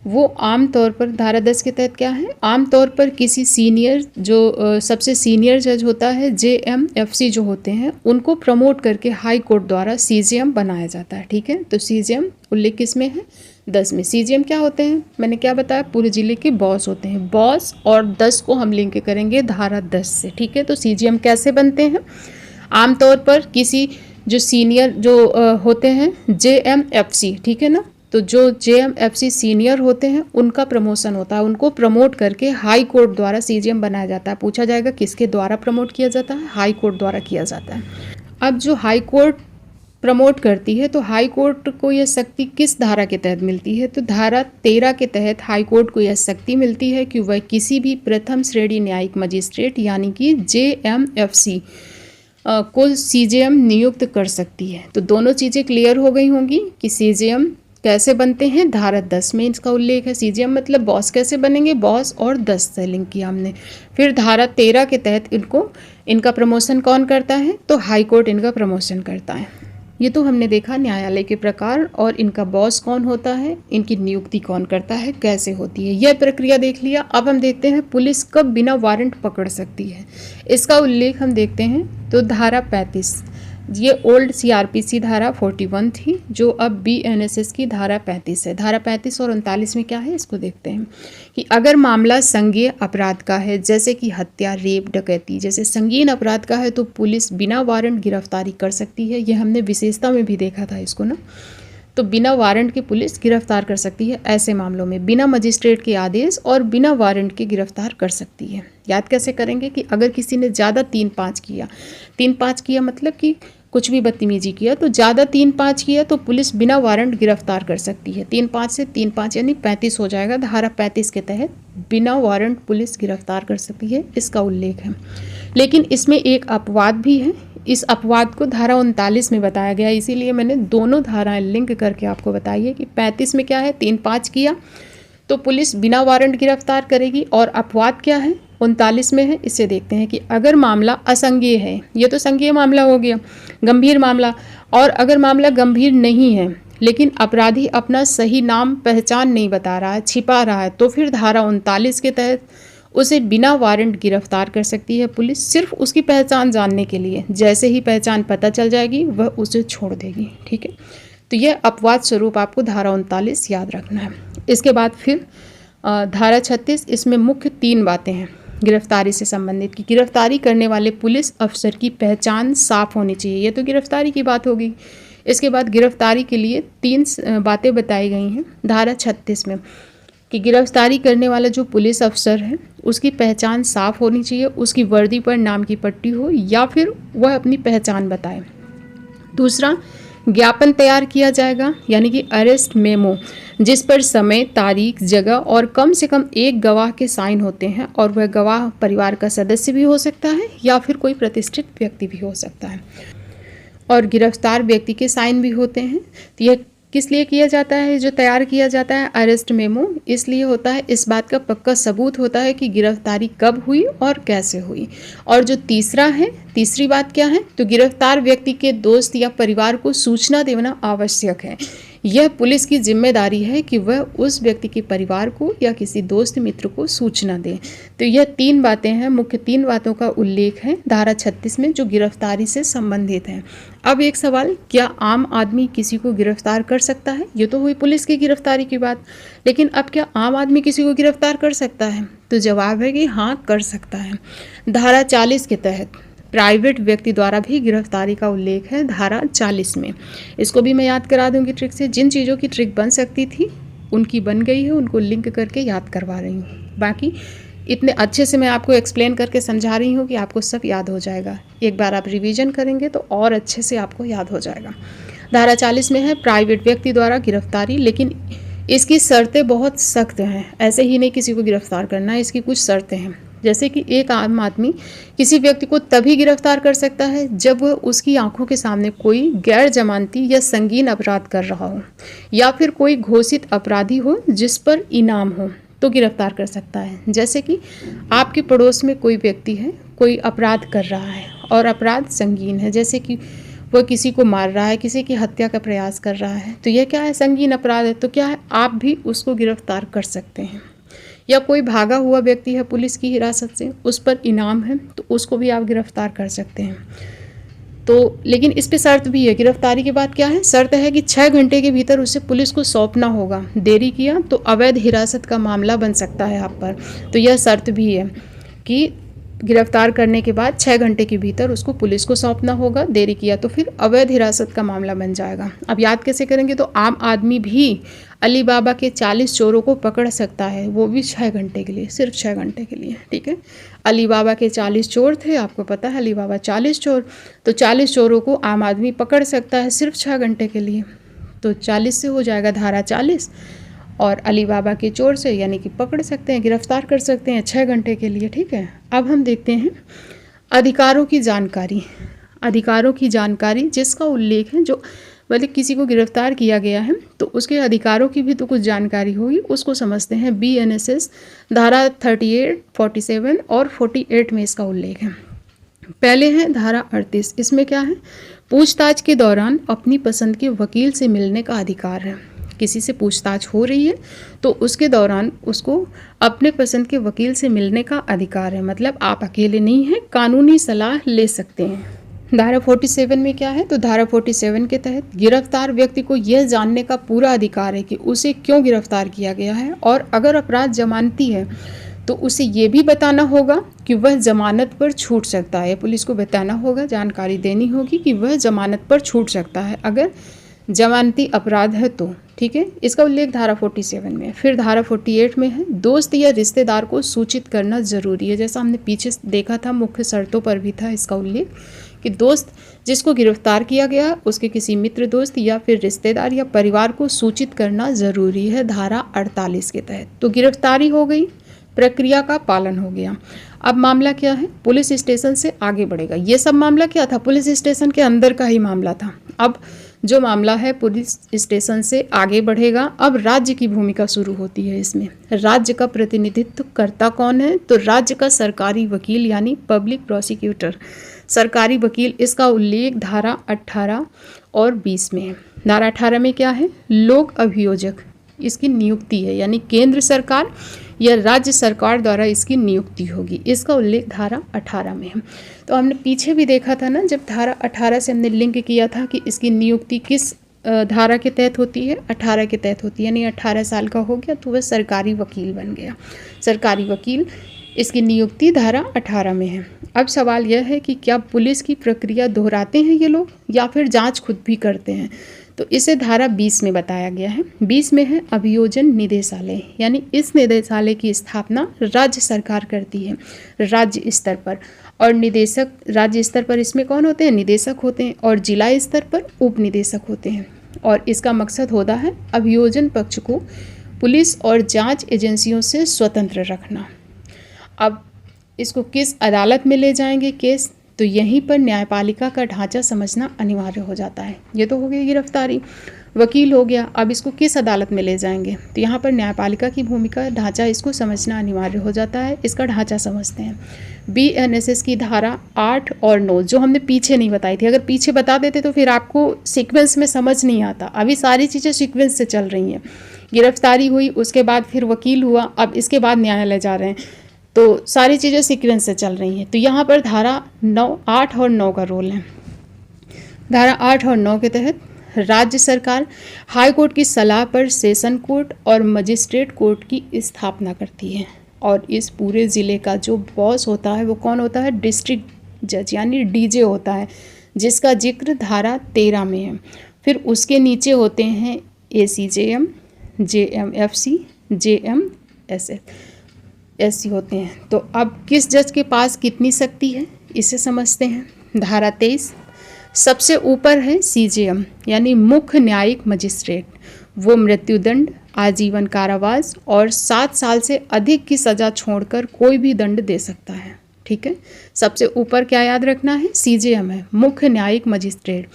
वो आम तौर पर, धारा 10 के तहत क्या है? आम तौर पर किसी सीनियर, जो सबसे सीनियर जज होता है, JMFC जो होते हैं, उनको प्रमोट करके हाई कोर्ट द्वारा CJM बनाया जाता है, ठीक है। तो CJM उल्लेख किस में है? 10 में। CJM क्या होते हैं? मैंने क्या बताया? पूरे ज़िले के बॉस होते हैं। बॉस और 10 को हम लिंक करेंगे धारा 10 से, ठीक है। तो CJM कैसे बनते हैं? आमतौर पर किसी जो सीनियर जो होते हैं JMFC, ठीक है ना, तो जो JMFC सीनियर होते हैं उनका प्रमोशन होता है, उनको प्रमोट करके हाई कोर्ट द्वारा CJM बनाया जाता है। पूछा जाएगा किसके द्वारा प्रमोट किया जाता है? हाई कोर्ट द्वारा किया जाता है। अब जो हाई कोर्ट प्रमोट करती है, तो हाई कोर्ट को यह शक्ति किस धारा के तहत मिलती है? तो धारा 13 के तहत हाई कोर्ट को यह शक्ति मिलती है कि वह किसी भी प्रथम श्रेणी न्यायिक मजिस्ट्रेट यानी कि JMFC को CJM नियुक्त कर सकती है। तो दोनों चीज़ें क्लियर हो गई होंगी कि CJM कैसे बनते हैं। धारा 10 में इसका उल्लेख है। CJM मतलब बॉस कैसे बनेंगे? बॉस और 10 से लिंक किया हमने। फिर धारा 13 के तहत इनका प्रमोशन कौन करता है? तो हाई कोर्ट इनका प्रमोशन करता है। ये तो हमने देखा न्यायालय के प्रकार और इनका बॉस कौन होता है, इनकी नियुक्ति कौन करता है, कैसे होती है, यह प्रक्रिया देख लिया। अब हम देखते हैं पुलिस कब बिना वारंट पकड़ सकती है। इसका उल्लेख हम देखते हैं तो धारा 35, ये ओल्ड CRPC धारा 41 थी, जो अब BNSS की धारा 35 है। धारा 35 और 39 में क्या है, इसको देखते हैं कि अगर मामला संज्ञेय अपराध का है, जैसे कि हत्या, रेप, डकैती जैसे संगीन अपराध का है, तो पुलिस बिना वारंट गिरफ्तारी कर सकती है। यह हमने विशेषता में भी देखा था इसको ना। तो बिना वारंट के पुलिस गिरफ्तार कर सकती है। ऐसे मामलों में बिना मजिस्ट्रेट के आदेश और बिना वारंट के गिरफ्तार कर सकती है। याद कैसे करेंगे कि अगर किसी ने ज़्यादा 3-5 किया मतलब कि कुछ भी बदतमीजी किया, तो ज़्यादा 3-5 किया तो पुलिस बिना वारंट गिरफ्तार कर सकती है। 3-5 से 3-5 यानी 35 हो जाएगा। धारा 35 के तहत बिना वारंट पुलिस गिरफ्तार कर सकती है, इसका उल्लेख है। लेकिन इसमें एक अपवाद भी है। इस अपवाद को धारा 39 में बताया गया, इसीलिए मैंने दोनों धाराएं लिंक करके आपको बताई है कि 35 में क्या है, 3-5 किया तो पुलिस बिना वारंट गिरफ्तार करेगी, और अपवाद क्या है, 39 में है। इसे देखते हैं कि अगर मामला असंज्ञेय है, ये तो संज्ञेय मामला हो गया, गंभीर मामला, और अगर मामला गंभीर नहीं है लेकिन अपराधी अपना सही नाम पहचान नहीं बता रहा है, छिपा रहा है, तो फिर धारा 39 के तहत उसे बिना वारंट गिरफ्तार कर सकती है पुलिस, सिर्फ उसकी पहचान जानने के लिए। जैसे ही पहचान पता चल जाएगी वह उसे छोड़ देगी, ठीक है। तो यह अपवाद स्वरूप आपको धारा 39 याद रखना है। इसके बाद फिर धारा 36, इसमें मुख्य 3 बातें हैं गिरफ्तारी से संबंधित कि गिरफ्तारी करने वाले पुलिस अफसर की पहचान साफ होनी चाहिए। ये तो गिरफ्तारी की बात होगी। इसके बाद गिरफ्तारी के लिए 3 बातें बताई गई हैं धारा 36 में कि गिरफ्तारी करने वाला जो पुलिस अफसर है उसकी पहचान साफ होनी चाहिए, उसकी वर्दी पर नाम की पट्टी हो या फिर वह अपनी पहचान बताए। दूसरा, ज्ञापन तैयार किया जाएगा यानी कि अरेस्ट मेमो, जिस पर समय, तारीख, जगह और कम से कम एक गवाह के साइन होते हैं, और वह गवाह परिवार का सदस्य भी हो सकता है या फिर कोई प्रतिष्ठित व्यक्ति भी हो सकता है, और गिरफ्तार व्यक्ति के साइन भी होते हैं। तो यह किस लिए किया जाता है, जो तैयार किया जाता है अरेस्ट मेमो, इसलिए होता है इस बात का पक्का सबूत होता है कि गिरफ्तारी कब हुई और कैसे हुई। और जो तीसरी बात क्या है, तो गिरफ्तार व्यक्ति के दोस्त या परिवार को सूचना देना आवश्यक है। यह पुलिस की जिम्मेदारी है कि वह उस व्यक्ति के परिवार को या किसी दोस्त मित्र को सूचना दे। तो यह 3 बातें हैं, मुख्य 3 बातों का उल्लेख है धारा 36 में जो गिरफ्तारी से संबंधित है। अब एक सवाल, क्या आम आदमी किसी को गिरफ्तार कर सकता है? ये तो हुई पुलिस की गिरफ्तारी की बात, लेकिन अब क्या आम आदमी किसी को गिरफ्तार कर सकता है? तो जवाब है कि हाँ, कर सकता है। धारा 40 के तहत प्राइवेट व्यक्ति द्वारा भी गिरफ्तारी का उल्लेख है धारा 40 में। इसको भी मैं याद करा दूंगी ट्रिक से। जिन चीज़ों की ट्रिक बन सकती थी उनकी बन गई है, उनको लिंक करके याद करवा रही हूँ। बाकी इतने अच्छे से मैं आपको एक्सप्लेन करके समझा रही हूँ कि आपको सब याद हो जाएगा। एक बार आप रिवीजन करेंगे तो और अच्छे से आपको याद हो जाएगा। धारा 40 में है प्राइवेट व्यक्ति द्वारा गिरफ्तारी, लेकिन इसकी शर्तें बहुत सख्त हैं। ऐसे ही नहीं किसी को गिरफ्तार करना है, इसकी कुछ शर्तें हैं। जैसे कि एक आम आदमी किसी व्यक्ति को तभी गिरफ्तार कर सकता है जब वह उसकी आंखों के सामने कोई गैर जमानती या संगीन अपराध कर रहा हो, या फिर कोई घोषित अपराधी हो जिस पर इनाम हो, तो गिरफ्तार कर सकता है। जैसे कि आपके पड़ोस में कोई व्यक्ति है, कोई अपराध कर रहा है और अपराध संगीन है, जैसे कि वह किसी को मार रहा है, किसी की हत्या का प्रयास कर रहा है, तो यह क्या है? संगीन अपराध है। तो क्या है, आप भी उसको गिरफ्तार कर सकते हैं। या कोई भागा हुआ व्यक्ति है पुलिस की हिरासत से, उस पर इनाम है, तो उसको भी आप गिरफ्तार कर सकते हैं। तो लेकिन इस पे शर्त भी है। गिरफ्तारी के बाद क्या है? शर्त है कि 6 घंटे के भीतर उसे पुलिस को सौंपना होगा। देरी किया तो अवैध हिरासत का मामला बन सकता है आप पर। तो यह शर्त भी है कि गिरफ्तार करने के बाद 6 घंटे के भीतर उसको पुलिस को सौंपना होगा। देरी किया तो फिर अवैध हिरासत का मामला बन जाएगा। अब याद कैसे करेंगे? तो आम आदमी भी अली बाबा के 40 चोरों को पकड़ सकता है, वो भी 6 घंटे के लिए, सिर्फ 6 घंटे के लिए। ठीक है, अली बाबा के 40 चोर थे, आपको पता है अली बाबा 40 चोर, तो 40 चोरों को आम आदमी पकड़ सकता है सिर्फ 6 घंटे के लिए। तो 40 से हो जाएगा धारा 40, और अली बाबा के चोर से यानी कि पकड़ सकते हैं, गिरफ्तार कर सकते हैं 6 घंटे के लिए। ठीक है, अब हम देखते हैं अधिकारों की जानकारी। अधिकारों की जानकारी जिसका उल्लेख है, जो मतलब किसी को गिरफ्तार किया गया है तो उसके अधिकारों की भी तो कुछ जानकारी होगी, उसको समझते हैं। BNSS धारा 38, 47 और 48 में इसका उल्लेख है। पहले है धारा 38। इसमें क्या है? पूछताछ के दौरान अपनी पसंद के वकील से मिलने का अधिकार है। किसी से पूछताछ हो रही है तो उसके दौरान उसको अपने पसंद के वकील से मिलने का अधिकार है, मतलब आप अकेले नहीं हैं, कानूनी सलाह ले सकते हैं। धारा 47 में क्या है? तो धारा 47 के तहत गिरफ्तार व्यक्ति को यह जानने का पूरा अधिकार है कि उसे क्यों गिरफ्तार किया गया है, और अगर अपराध जमानती है तो उसे ये भी बताना होगा कि वह जमानत पर छूट सकता है। पुलिस को बताना होगा, जानकारी देनी होगी कि वह जमानत पर छूट सकता है अगर जमानती अपराध है तो। ठीक है, इसका उल्लेख धारा 47 में। फिर धारा 48 में है दोस्त या रिश्तेदार को सूचित करना जरूरी है। जैसा हमने पीछे देखा था, मुख्य शर्तों पर भी था इसका उल्लेख कि दोस्त जिसको गिरफ्तार किया गया उसके किसी मित्र, दोस्त या फिर रिश्तेदार या परिवार को सूचित करना जरूरी है धारा 48 के तहत। तो गिरफ्तारी हो गई, प्रक्रिया का पालन हो गया। अब मामला क्या है? पुलिस स्टेशन से आगे बढ़ेगा। ये सब मामला क्या था? पुलिस स्टेशन के अंदर का ही मामला था। अब जो मामला है पुलिस स्टेशन से आगे बढ़ेगा। अब राज्य की भूमिका शुरू होती है इसमें। राज्य का प्रतिनिधित्व करता कौन है? तो राज्य का सरकारी वकील यानी पब्लिक प्रोसिक्यूटर, सरकारी वकील। इसका उल्लेख धारा 18 और 20 में है। धारा 18 में क्या है? लोक अभियोजक, इसकी नियुक्ति है, यानी केंद्र सरकार या राज्य सरकार द्वारा इसकी नियुक्ति होगी। इसका उल्लेख धारा 18 में है। तो हमने पीछे भी देखा था ना, जब धारा 18 से हमने लिंक किया था कि इसकी नियुक्ति किस धारा के तहत होती है? 18 के तहत होती है, यानी 18 साल का हो गया तो वह सरकारी वकील बन गया। सरकारी वकील, इसकी नियुक्ति धारा 18 में है। अब सवाल यह है कि क्या पुलिस की प्रक्रिया दोहराते हैं ये लोग या फिर जांच खुद भी करते हैं? तो इसे धारा 20 में बताया गया है। 20 में है अभियोजन निदेशालय, यानी इस निदेशालय की स्थापना राज्य सरकार करती है राज्य स्तर पर, और निदेशक राज्य स्तर पर इसमें कौन होते हैं? निदेशक होते हैं, और जिला स्तर पर उप निदेशक होते हैं। और इसका मकसद होता है अभियोजन पक्ष को पुलिस और जांच एजेंसियों से स्वतंत्र रखना। अब इसको किस अदालत में ले जाएंगे केस? तो यहीं पर न्यायपालिका का ढांचा समझना अनिवार्य हो जाता है। ये तो हो गई गिरफ्तारी। वकील हो गया, अब इसको किस अदालत में ले जाएंगे, तो यहाँ पर न्यायपालिका की भूमिका ढांचा इसको समझना अनिवार्य हो जाता है। इसका ढांचा समझते हैं। BNSS की धारा 8 और 9 जो हमने पीछे नहीं बताई थी, अगर पीछे बता देते तो फिर आपको सीक्वेंस में समझ नहीं आता। अभी सारी चीज़ें सीक्वेंस से चल रही हैं। गिरफ्तारी हुई, उसके बाद फिर वकील हुआ, अब इसके बाद न्यायालय जा रहे हैं, तो सारी चीज़ें सीक्वेंस से चल रही हैं। तो यहाँ पर धारा 8 और 9 का रोल है। धारा 8 और 9 के तहत राज्य सरकार हाई कोर्ट की सलाह पर सेशन कोर्ट और मजिस्ट्रेट कोर्ट की स्थापना करती है, और इस पूरे ज़िले का जो बॉस होता है वो कौन होता है, डिस्ट्रिक्ट जज यानी DJ होता है, जिसका जिक्र धारा 13 में है। फिर उसके नीचे होते हैं ACJM, JMFC, JMSC होते हैं। तो अब किस जज के पास कितनी शक्ति है इसे समझते हैं। धारा 23 सबसे ऊपर है CJM यानी मुख्य न्यायिक मजिस्ट्रेट, वो मृत्युदंड, आजीवन कारावास और 7 साल से अधिक की सज़ा छोड़कर कोई भी दंड दे सकता है। ठीक है, सबसे ऊपर क्या याद रखना है, CJM है, मुख्य न्यायिक मजिस्ट्रेट,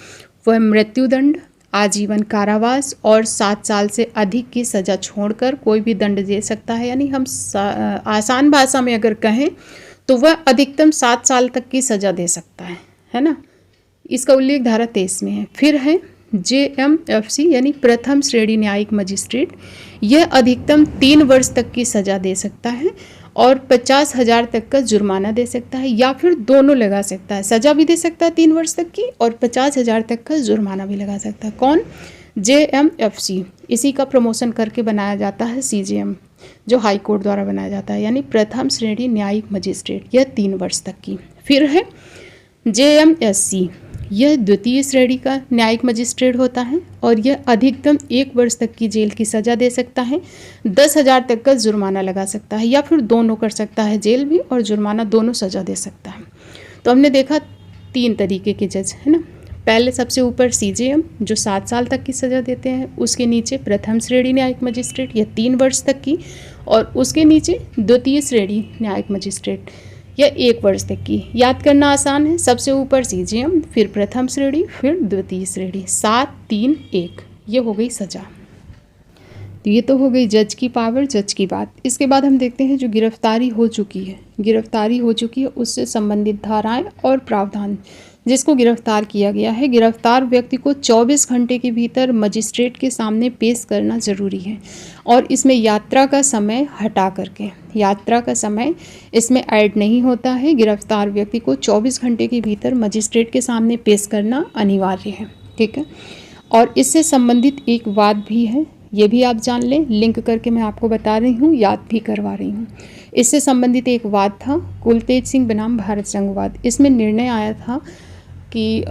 वह मृत्युदंड, आजीवन कारावास और 7 साल से अधिक की सज़ा छोड़कर कोई भी दंड दे सकता है। यानी हम आसान भाषा में अगर कहें तो वह अधिकतम 7 साल तक की सज़ा दे सकता है ना। इसका उल्लेख धारा 23 में है। फिर है JMFC यानी प्रथम श्रेणी न्यायिक मजिस्ट्रेट, यह अधिकतम 3 वर्ष तक की सज़ा दे सकता है और 50,000 तक का जुर्माना दे सकता है, या फिर दोनों लगा सकता है, सज़ा भी दे सकता है 3 वर्ष तक की और 50,000 तक का जुर्माना भी लगा सकता है। कौन, JMFC। इसी का प्रमोशन करके बनाया जाता है CJM जो हाई कोर्ट द्वारा बनाया जाता है, यानी प्रथम श्रेणी न्यायिक मजिस्ट्रेट, यह 3 वर्ष तक की। फिर है JMSC, यह द्वितीय श्रेणी का न्यायिक मजिस्ट्रेट होता है और यह अधिकतम 1 वर्ष तक की जेल की सज़ा दे सकता है, 10,000 तक का जुर्माना लगा सकता है, या फिर दोनों कर सकता है, जेल भी और जुर्माना दोनों सज़ा दे सकता है। तो हमने देखा 3 तरीके के जज है ना। पहले सबसे ऊपर CJM जो 7 साल तक की सज़ा देते हैं, उसके नीचे प्रथम श्रेणी न्यायिक मजिस्ट्रेट यह 3 वर्ष तक की, और उसके नीचे द्वितीय श्रेणी न्यायिक मजिस्ट्रेट या 1 वर्ष तक की। याद करना आसान है, सबसे ऊपर CJM, फिर प्रथम श्रेणी, फिर द्वितीय श्रेणी, 7, 3, 1, ये हो गई सज़ा। तो ये तो हो गई जज की पावर, जज की बात। इसके बाद हम देखते हैं जो गिरफ्तारी हो चुकी है उससे संबंधित धाराएं और प्रावधान। जिसको गिरफ्तार किया गया है, गिरफ्तार व्यक्ति को 24 घंटे के भीतर मजिस्ट्रेट के सामने पेश करना ज़रूरी है, और इसमें यात्रा का समय हटा करके, यात्रा का समय इसमें ऐड नहीं होता है। गिरफ्तार व्यक्ति को 24 घंटे के भीतर मजिस्ट्रेट के सामने पेश करना अनिवार्य है। ठीक है, और इससे संबंधित एक वाद भी है, ये भी आप जान लें, लिंक करके मैं आपको बता रही हूँ, याद भी करवा रही हूँ। इससे संबंधित एक वाद था कुलतेज सिंह बनाम भारत संघ वाद। इसमें निर्णय आया था कि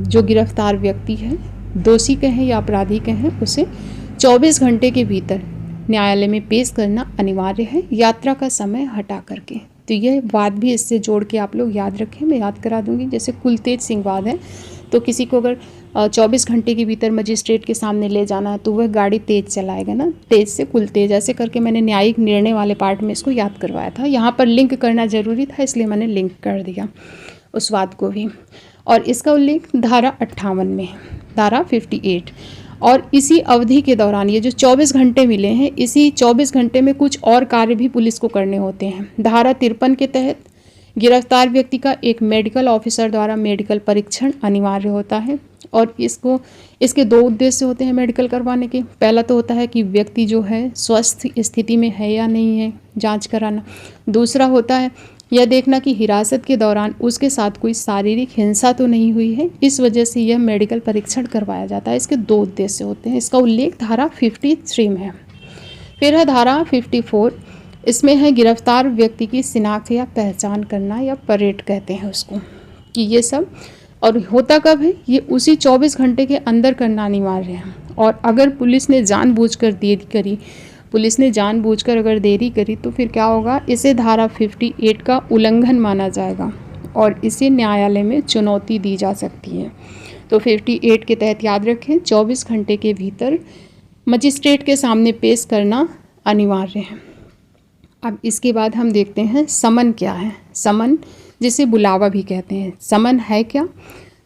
जो गिरफ्तार व्यक्ति है, दोषी कहें या अपराधी कहें, उसे 24 घंटे के भीतर न्यायालय में पेश करना अनिवार्य है, यात्रा का समय हटा करके। तो यह वाद भी इससे जोड़ के आप लोग याद रखें, मैं याद करा दूंगी। जैसे कुलतेज सिंह वाद है, तो किसी को अगर 24 घंटे के भीतर मजिस्ट्रेट के सामने ले जाना है तो वह गाड़ी तेज़ चलाएगा ना, तेज़ से कुलतेज, ऐसे करके मैंने न्यायिक निर्णय वाले पार्ट में इसको याद करवाया था। यहाँ पर लिंक करना ज़रूरी था, इसलिए मैंने लिंक कर दिया उस वाद को भी। और इसका उल्लेख धारा 58 में है, धारा 58। और इसी अवधि के दौरान ये जो 24 घंटे मिले हैं, इसी 24 घंटे में कुछ और कार्य भी पुलिस को करने होते हैं। धारा 53 के तहत गिरफ्तार व्यक्ति का एक मेडिकल ऑफिसर द्वारा मेडिकल परीक्षण अनिवार्य होता है, और इसके 2 उद्देश्य होते हैं मेडिकल करवाने के। पहला तो होता है कि व्यक्ति जो है स्वस्थ स्थिति में है या नहीं है, जांच कराना। दूसरा होता है यह देखना कि हिरासत के दौरान उसके साथ कोई शारीरिक हिंसा तो नहीं हुई है, इस वजह से यह मेडिकल परीक्षण करवाया जाता है। इसके 2 उद्देश्य होते हैं। इसका उल्लेख धारा 53 में है। फिर है धारा 54, इसमें है गिरफ्तार व्यक्ति की शिनाख्त या पहचान करना, या परेड कहते हैं उसको, कि ये सब, और होता कब है, ये उसी 24 घंटे के अंदर करना अनिवार्य है। और अगर पुलिस ने जानबूझकर अगर देरी करी तो फिर क्या होगा, इसे धारा 58 का उल्लंघन माना जाएगा और इसे न्यायालय में चुनौती दी जा सकती है। तो 58 के तहत याद रखें, 24 घंटे के भीतर मजिस्ट्रेट के सामने पेश करना अनिवार्य है। अब इसके बाद हम देखते हैं समन क्या है। समन जिसे बुलावा भी कहते हैं। समन है क्या?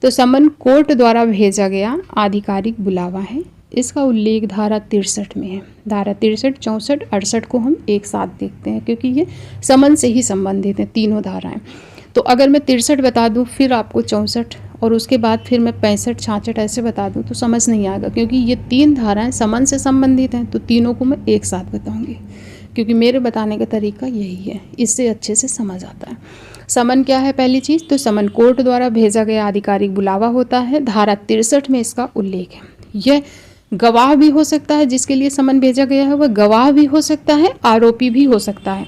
तो समन कोर्ट द्वारा भेजा गया आधिकारिक बुलावा है। इसका उल्लेख धारा 63 में है। धारा 63, 64, 68 को हम एक साथ देखते हैं क्योंकि ये समन से ही संबंधित हैं तीनों धाराएं। तो अगर मैं 63 बता दूं फिर आपको 64 और उसके बाद फिर मैं 65, 66 ऐसे बता दूं तो समझ नहीं आएगा, क्योंकि ये तीन धाराएं समन से संबंधित हैं। तो तीनों को मैं एक साथ बताऊंगी क्योंकि मेरे बताने का तरीका यही है, इससे अच्छे से समझ आता है। समन क्या है? पहली चीज़ तो समन कोर्ट द्वारा भेजा गया आधिकारिक बुलावा होता है। धारा 63 में इसका उल्लेख है। यह गवाह भी हो सकता है, जिसके लिए समन भेजा गया है वह गवाह भी हो सकता है, आरोपी भी हो सकता है,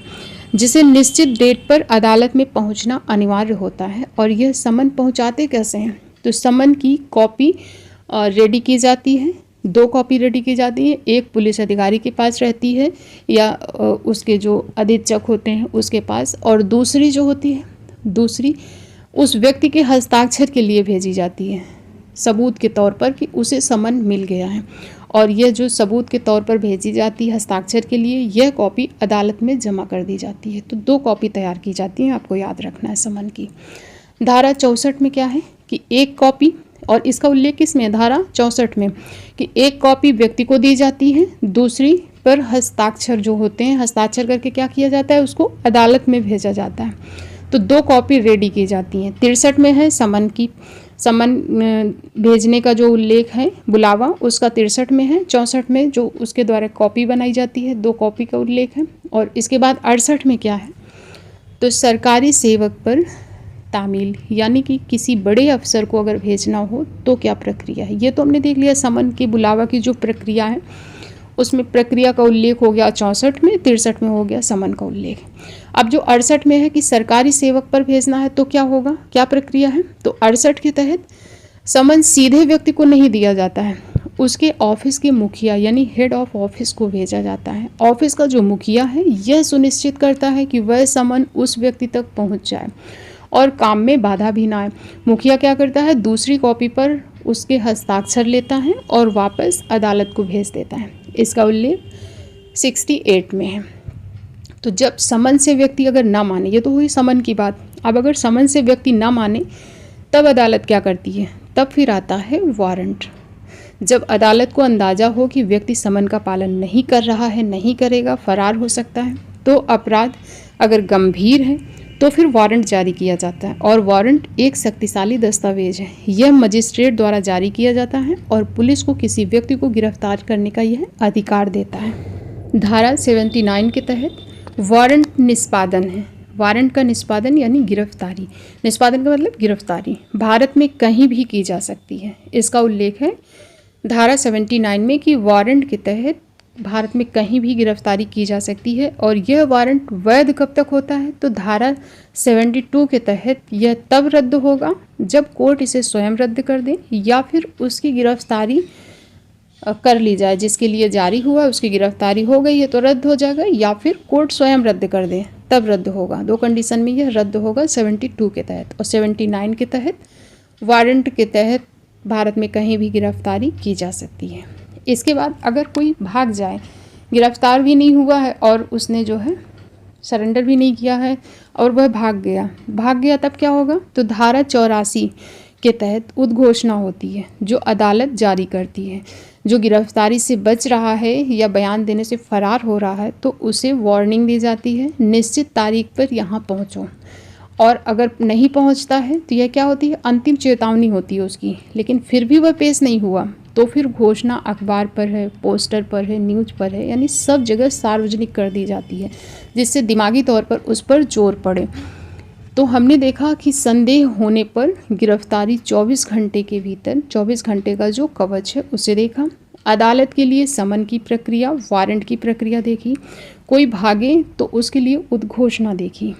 जिसे निश्चित डेट पर अदालत में पहुंचना अनिवार्य होता है। और यह समन पहुंचाते कैसे हैं? तो समन की कॉपी रेडी की जाती है, 2 कॉपी रेडी की जाती है। एक पुलिस अधिकारी के पास रहती है या उसके जो अधीक्षक होते हैं उसके पास, और दूसरी जो होती है दूसरी उस व्यक्ति के हस्ताक्षर के लिए भेजी जाती है, सबूत के तौर पर कि उसे समन मिल गया है। और यह जो सबूत के तौर पर भेजी जाती है हस्ताक्षर के लिए, यह कॉपी अदालत में जमा कर दी जाती है। तो 2 कॉपी तैयार की जाती हैं, आपको याद रखना है समन की। धारा 64 में क्या है कि 1 कॉपी, और इसका उल्लेख किसमें? धारा 64 में, कि 1 कॉपी व्यक्ति को दी जाती है, दूसरी पर हस्ताक्षर जो होते हैं, हस्ताक्षर करके क्या किया जाता है? उसको अदालत में भेजा जाता है। तो 2 कॉपी रेडी की जाती हैं। 63 में है समन भेजने का जो उल्लेख है बुलावा, उसका 63 में है। 64 में जो उसके द्वारा कॉपी बनाई जाती है, 2 कॉपी का उल्लेख है। और इसके बाद 68 में क्या है? तो सरकारी सेवक पर तामील, यानी कि किसी बड़े अफसर को अगर भेजना हो तो क्या प्रक्रिया है। ये तो हमने देख लिया समन के बुलावा की जो प्रक्रिया है, उसमें प्रक्रिया का उल्लेख हो गया 64 में, 63 में हो गया समन का उल्लेख। अब जो 68 में है कि सरकारी सेवक पर भेजना है तो क्या होगा, क्या प्रक्रिया है? तो 68 के तहत समन सीधे व्यक्ति को नहीं दिया जाता है, उसके ऑफिस के मुखिया यानी हेड ऑफ ऑफिस को भेजा जाता है। ऑफिस का जो मुखिया है यह सुनिश्चित करता है कि वह समन उस व्यक्ति तक पहुंच जाए और काम में बाधा भी ना आए। मुखिया क्या करता है? दूसरी कॉपी पर उसके हस्ताक्षर लेता है और वापस अदालत को भेज देता है। इसका उल्लेख 68 में है। तो जब समन से व्यक्ति अगर ना माने, ये तो हुई समन की बात, अब अगर समन से व्यक्ति ना माने तब अदालत क्या करती है? तब फिर आता है वारंट। जब अदालत को अंदाज़ा हो कि व्यक्ति समन का पालन नहीं कर रहा है, नहीं करेगा, फरार हो सकता है, तो अपराध अगर गंभीर है तो फिर वारंट जारी किया जाता है। और वारंट एक शक्तिशाली दस्तावेज है। यह मजिस्ट्रेट द्वारा जारी किया जाता है और पुलिस को किसी व्यक्ति को गिरफ्तार करने का यह अधिकार देता है। धारा 79 के तहत वारंट निष्पादन है। वारंट का निष्पादन यानी गिरफ्तारी, निष्पादन का मतलब गिरफ्तारी भारत में कहीं भी की जा सकती है। इसका उल्लेख है धारा 79 में कि वारंट के तहत भारत में कहीं भी गिरफ्तारी की जा सकती है। और यह वारंट वैध कब तक होता है? तो धारा 72 के तहत यह तब रद्द होगा जब कोर्ट इसे स्वयं रद्द कर दे या फिर उसकी गिरफ्तारी कर ली जाए। जिसके लिए जारी हुआ उसकी गिरफ्तारी हो गई है तो रद्द हो जाएगा, या फिर कोर्ट स्वयं रद्द कर दे तब रद्द होगा। 2 कंडीशन में यह रद्द होगा 72 के तहत। और 79 के तहत वारंट के तहत भारत में कहीं भी गिरफ्तारी की जा सकती है। इसके बाद अगर कोई भाग जाए, गिरफ्तार भी नहीं हुआ है और उसने जो है सरेंडर भी नहीं किया है और वह भाग गया तब क्या होगा? तो धारा 84 के तहत उद्घोषणा होती है जो अदालत जारी करती है। जो गिरफ्तारी से बच रहा है या बयान देने से फरार हो रहा है तो उसे वार्निंग दी जाती है, निश्चित तारीख पर यहाँ पहुँचो। और अगर नहीं पहुँचता है तो यह क्या होती है? अंतिम चेतावनी होती है उसकी। लेकिन फिर भी वह पेश नहीं हुआ तो फिर घोषणा अखबार पर है, पोस्टर पर है, न्यूज़ पर है, यानी सब जगह सार्वजनिक कर दी जाती है जिससे दिमागी तौर पर उस पर जोर पड़े। तो हमने देखा कि संदेह होने पर गिरफ्तारी 24 घंटे के भीतर, 24 घंटे का जो कवच है उसे देखा। अदालत के लिए समन की प्रक्रिया, वारंट की प्रक्रिया देखी। कोई भागे तो उसके लिए उद्घोषणा देखी।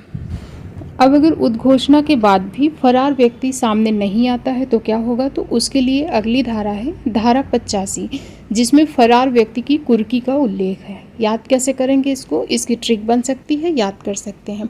अब अगर उद्घोषणा के बाद भी फरार व्यक्ति सामने नहीं आता है तो क्या होगा? तो उसके लिए अगली धारा है धारा 85, जिसमें फरार व्यक्ति की कुर्की का उल्लेख है। याद कैसे करेंगे इसको? इसकी ट्रिक बन सकती है, याद कर सकते हैं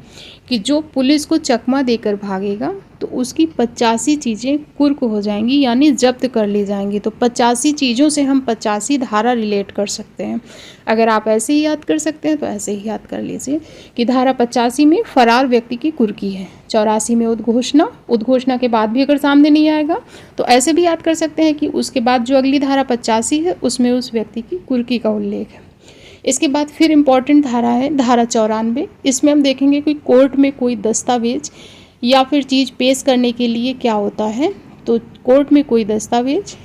कि जो पुलिस को चकमा देकर भागेगा तो उसकी 85 चीज़ें कुर्क हो जाएंगी, यानी जब्त कर ली जाएंगी। तो 85 चीज़ों से हम 85 धारा रिलेट कर सकते हैं। अगर आप ऐसे ही याद कर सकते हैं तो ऐसे ही याद कर लीजिए कि धारा 85 में फरार व्यक्ति की कुर्की है। 84 में उद्घोषणा के बाद भी अगर सामने नहीं आएगा तो ऐसे भी याद कर सकते हैं कि उसके बाद जो अगली धारा 85 है उसमें उस व्यक्ति की कुर्की का उल्लेख है। इसके बाद फिर इम्पॉर्टेंट धारा है धारा 94। इसमें हम देखेंगे कि कोर्ट में कोई दस्तावेज या फिर चीज़ पेश करने के लिए क्या होता है, तो कोर्ट में कोई दस्तावेज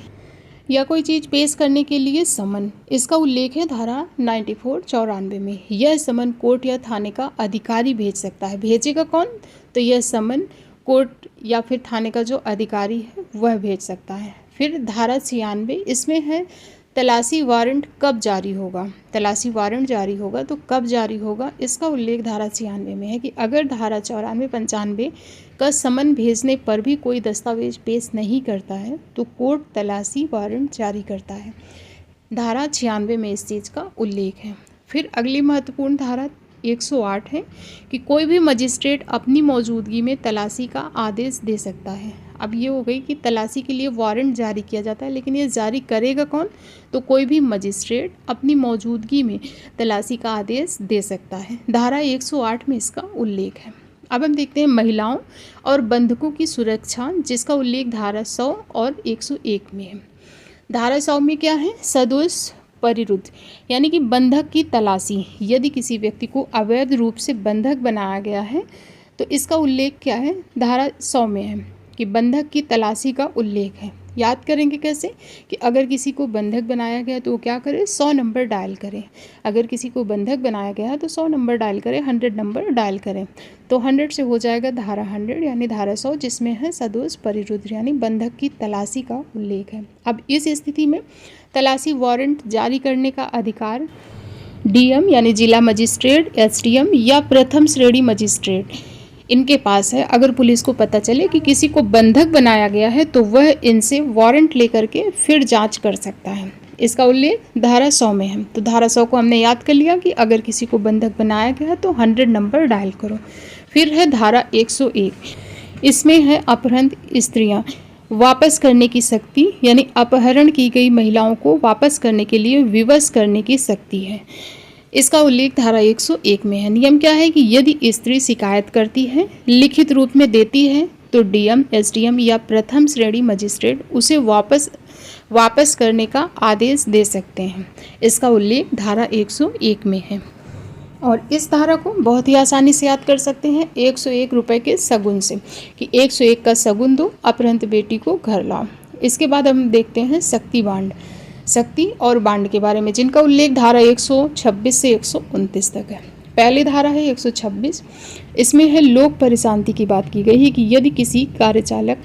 या कोई चीज़ पेश करने के लिए समन, इसका उल्लेख है धारा 94 में। यह समन कोर्ट या थाने का अधिकारी भेज सकता है। भेजेगा कौन? तो यह समन कोर्ट या फिर थाने का जो अधिकारी है वह भेज सकता है। फिर धारा 96, इसमें है तलाशी वारंट कब जारी होगा। तलाशी वारंट जारी होगा तो कब जारी होगा, इसका उल्लेख धारा 96 में है कि अगर धारा 94, 95 का समन भेजने पर भी कोई दस्तावेज पेश नहीं करता है तो कोर्ट तलाशी वारंट जारी करता है। धारा 96 में इस चीज़ का उल्लेख है। फिर अगली महत्वपूर्ण धारा 108 है कि कोई भी मजिस्ट्रेट अपनी मौजूदगी में तलाशी का आदेश दे सकता है। अब ये हो गई कि तलाशी के लिए वारंट जारी किया जाता है, लेकिन ये जारी करेगा कौन? तो कोई भी मजिस्ट्रेट अपनी मौजूदगी में तलाशी का आदेश दे सकता है। धारा 108 में इसका उल्लेख है। अब हम देखते हैं महिलाओं और बंधकों की सुरक्षा, जिसका उल्लेख धारा 100 और 101 में है। धारा 100 में क्या है? सदोष परिरुद्ध यानी कि बंधक की तलाशी। यदि किसी व्यक्ति को अवैध रूप से बंधक बनाया गया है तो इसका उल्लेख क्या है? धारा 100 में है कि बंधक की तलाशी का उल्लेख है। याद करेंगे कैसे? कि अगर किसी को बंधक बनाया गया तो वो क्या करे? 100 नंबर डायल करें। अगर किसी को बंधक बनाया गया है तो 100 नंबर डायल करें, 100 नंबर डायल करें, तो 100 से हो जाएगा धारा 100 यानी धारा 100, जिसमें है सदोष परिरुद्ध यानी बंधक की तलाशी का उल्लेख है। अब इस स्थिति में तलाशी वारंट जारी करने का अधिकार डीएम यानी जिला मजिस्ट्रेट, एसडीएम या प्रथम श्रेणी मजिस्ट्रेट इनके पास है। अगर पुलिस को पता चले कि किसी को बंधक बनाया गया है तो वह इनसे वारंट लेकर के फिर जांच कर सकता है। इसका उल्लेख धारा 100 में है। तो धारा 100 को हमने याद कर लिया कि अगर किसी को बंधक बनाया गया है तो 100 नंबर डायल करो। फिर है धारा 101, इसमें है अपहृत स्त्रियां वापस करने की शक्ति, यानी अपहरण की गई महिलाओं को वापस करने के लिए विवश करने की शक्ति है। इसका उल्लेख धारा 101 में है। नियम क्या है कि यदि स्त्री शिकायत करती है, लिखित रूप में देती है, तो डीएम, एसडीएम या प्रथम श्रेणी मजिस्ट्रेट उसे वापस करने का आदेश दे सकते हैं। इसका उल्लेख धारा 101 में है। और इस धारा को बहुत ही आसानी से याद कर सकते हैं 101 रुपये के शगुन से, कि 101 का शगुन दो, अपहृत बेटी को घर लाओ। इसके बाद हम देखते हैं शक्ति और बांड के बारे में, जिनका उल्लेख धारा 126 से 129 तक है। पहली धारा है 126, इसमें है लोक परिशांति की बात की गई है कि यदि किसी कार्यचालक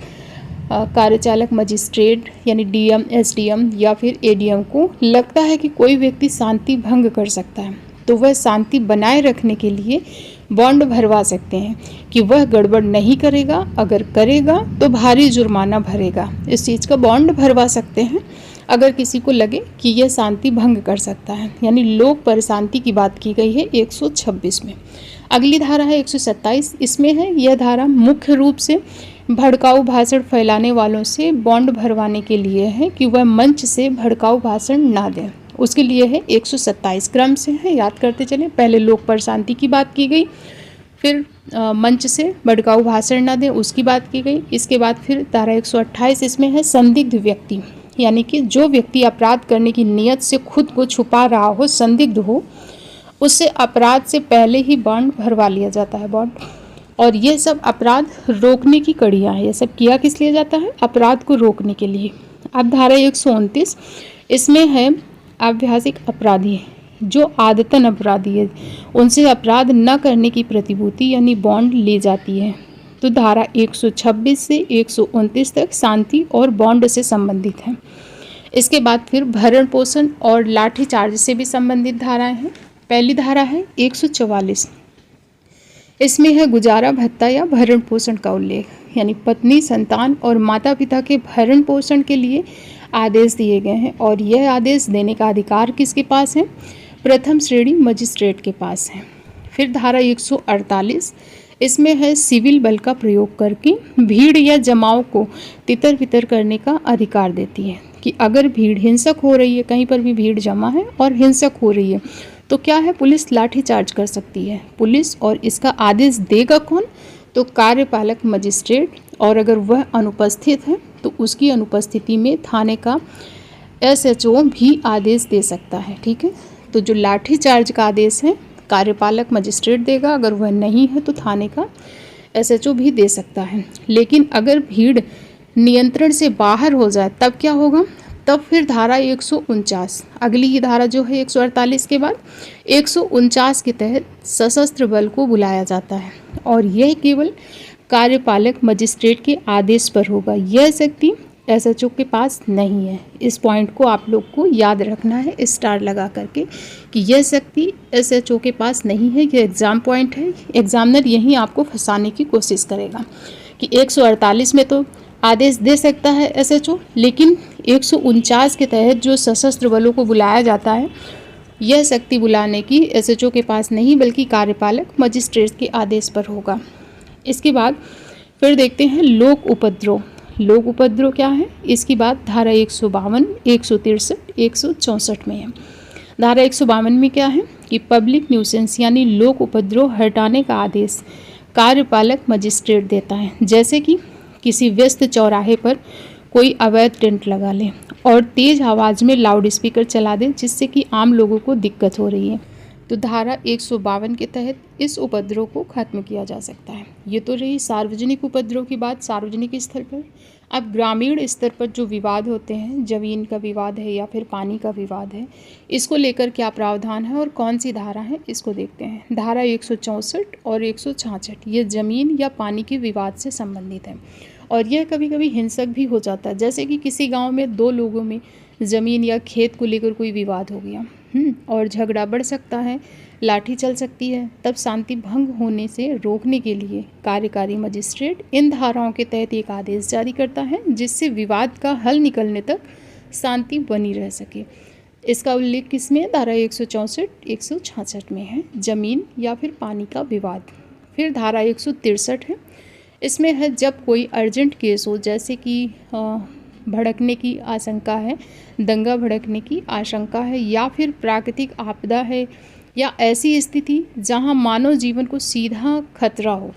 मजिस्ट्रेट यानी डीएम, एसडीएम या फिर एडीएम को लगता है कि कोई व्यक्ति शांति भंग कर सकता है तो वह शांति बनाए रखने के लिए बॉन्ड भरवा सकते हैं कि वह गड़बड़ नहीं करेगा, अगर करेगा तो भारी जुर्माना भरेगा। इस चीज़ का बॉन्ड भरवा सकते हैं अगर किसी को लगे कि यह शांति भंग कर सकता है, यानी लोक परिशांति की बात की गई है 126 में। अगली धारा है 127, इसमें है यह धारा मुख्य रूप से भड़काऊ भाषण फैलाने वालों से बॉन्ड भरवाने के लिए है कि वह मंच से भड़काऊ भाषण ना दें। उसके लिए है 127, क्रम से है, याद करते चलें। पहले लोक परिशांति की बात की गई, फिर मंच से भड़काऊ भाषण ना दें उसकी बात की गई। इसके बाद फिर धारा 128, इसमें है संदिग्ध व्यक्ति, यानी कि जो व्यक्ति अपराध करने की नियत से खुद को छुपा रहा हो, संदिग्ध हो, उससे अपराध से पहले ही बॉन्ड भरवा लिया जाता है बॉन्ड। और ये सब अपराध रोकने की कड़ियाँ हैं। ये सब किया किस लिए जाता है? अपराध को रोकने के लिए। अब धारा 129, इसमें है अव्यासिक अपराधी, जो आदतन अपराधी है, उनसे अपराध न करने की प्रतिभूति यानी बॉन्ड ली जाती है। तो धारा 126 से 129 तक शांति और बॉन्ड से संबंधित है। इसके बाद फिर भरण पोषण और लाठी चार्ज से भी संबंधित धाराएं हैं। पहली धारा है 144, इसमें है गुजारा भत्ता या भरण पोषण का उल्लेख, यानी पत्नी, संतान और माता पिता के भरण पोषण के लिए आदेश दिए गए हैं और यह आदेश देने का अधिकार किसके पास है? प्रथम श्रेणी मजिस्ट्रेट के पास है। फिर धारा 148, इसमें है सिविल बल का प्रयोग करके भीड़ या जमाव को तितर बितर करने का अधिकार देती है कि अगर भीड़ हिंसक हो रही है, कहीं पर भी भीड़ जमा है और हिंसक हो रही है तो क्या है? पुलिस लाठी चार्ज कर सकती है। पुलिस, और इसका आदेश देगा कौन? तो कार्यपालक मजिस्ट्रेट, और अगर वह अनुपस्थित है तो उसकी अनुपस्थिति में थाने का SHO भी आदेश दे सकता है। ठीक है, तो जो लाठी चार्ज का आदेश है कार्यपालक मजिस्ट्रेट देगा, अगर वह नहीं है तो थाने का SHO भी दे सकता है। लेकिन अगर भीड़ नियंत्रण से बाहर हो जाए तब क्या होगा? तब फिर धारा 149, अगली ही धारा जो है 148 के बाद 149 के तहत सशस्त्र बल को बुलाया जाता है, और यह केवल कार्यपालक मजिस्ट्रेट के आदेश पर होगा। यह शक्ति SHO के पास नहीं है। इस पॉइंट को आप लोग को याद रखना है स्टार लगा करके कि यह शक्ति SHO के पास नहीं है। यह एग्ज़ाम पॉइंट है, एग्जामिनर यहीं आपको फंसाने की कोशिश करेगा कि 148 में तो आदेश दे सकता है SHO, लेकिन 149 के तहत जो सशस्त्र बलों को बुलाया जाता है यह शक्ति बुलाने की SHO के पास नहीं बल्कि कार्यपालक मजिस्ट्रेट के आदेश पर होगा। इसके बाद फिर देखते हैं लोक उपद्रव। लोक उपद्रव क्या है? इसकी बात धारा 152, 163, 164 में है। धारा 152 में क्या है कि पब्लिक न्यूसेंस यानी लोक उपद्रव हटाने का आदेश कार्यपालक मजिस्ट्रेट देता है। जैसे कि किसी व्यस्त चौराहे पर कोई अवैध टेंट लगा ले और तेज आवाज़ में लाउड स्पीकर चला दे जिससे कि आम लोगों को दिक्कत हो रही है, तो धारा 152 के तहत इस उपद्रव को खत्म किया जा सकता है। ये तो रही सार्वजनिक उपद्रव की बात, सार्वजनिक स्तर पर। अब ग्रामीण स्तर पर जो विवाद होते हैं, ज़मीन का विवाद है या फिर पानी का विवाद है, इसको लेकर क्या प्रावधान है और कौन सी धारा है इसको देखते हैं। धारा 164 और 166 ये ज़मीन या पानी के विवाद से संबंधित है, और यह कभी कभी हिंसक भी हो जाता है। जैसे कि किसी गांव में दो लोगों में ज़मीन या खेत को लेकर कोई विवाद हो गया और झगड़ा बढ़ सकता है, लाठी चल सकती है, तब शांति भंग होने से रोकने के लिए कार्यकारी मजिस्ट्रेट इन धाराओं के तहत एक आदेश जारी करता है जिससे विवाद का हल निकलने तक शांति बनी रह सके। इसका उल्लेख किसमें है? धारा 164, 166 में है, ज़मीन या फिर पानी का विवाद। फिर धारा 163 है, इसमें है जब कोई अर्जेंट केस हो, जैसे कि भड़कने की आशंका है, दंगा भड़कने की आशंका है, या फिर प्राकृतिक आपदा है, या ऐसी स्थिति जहां मानव जीवन को सीधा खतरा हो,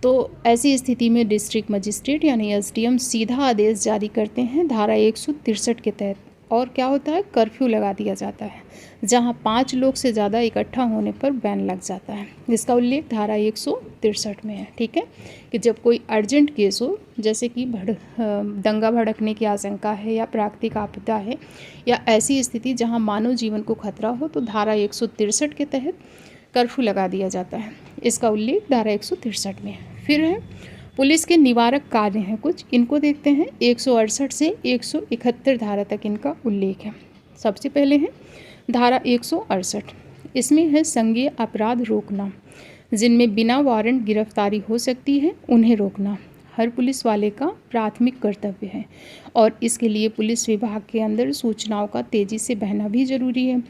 तो ऐसी स्थिति में डिस्ट्रिक्ट मजिस्ट्रेट यानी SDM सीधा आदेश जारी करते हैं धारा 163 के तहत। और क्या होता है? कर्फ्यू लगा दिया जाता है, जहां 5 लोग से ज़्यादा इकट्ठा होने पर बैन लग जाता है। इसका उल्लेख धारा 163 में है। ठीक है, कि जब कोई अर्जेंट केस हो, जैसे कि दंगा भड़कने की आशंका है या प्राकृतिक आपदा है या ऐसी स्थिति जहां मानव जीवन को खतरा हो, तो धारा 163 के तहत कर्फ्यू लगा दिया जाता है। इसका उल्लेख धारा 163 में है। फिर है पुलिस के निवारक कार्य हैं कुछ, इनको देखते हैं। 168 से 171 धारा तक इनका उल्लेख है। सबसे पहले है धारा 168, इसमें है संज्ञेय अपराध रोकना, जिनमें बिना वारंट गिरफ्तारी हो सकती है उन्हें रोकना हर पुलिस वाले का प्राथमिक कर्तव्य है, और इसके लिए पुलिस विभाग के अंदर सूचनाओं का तेज़ी से बहना भी जरूरी है।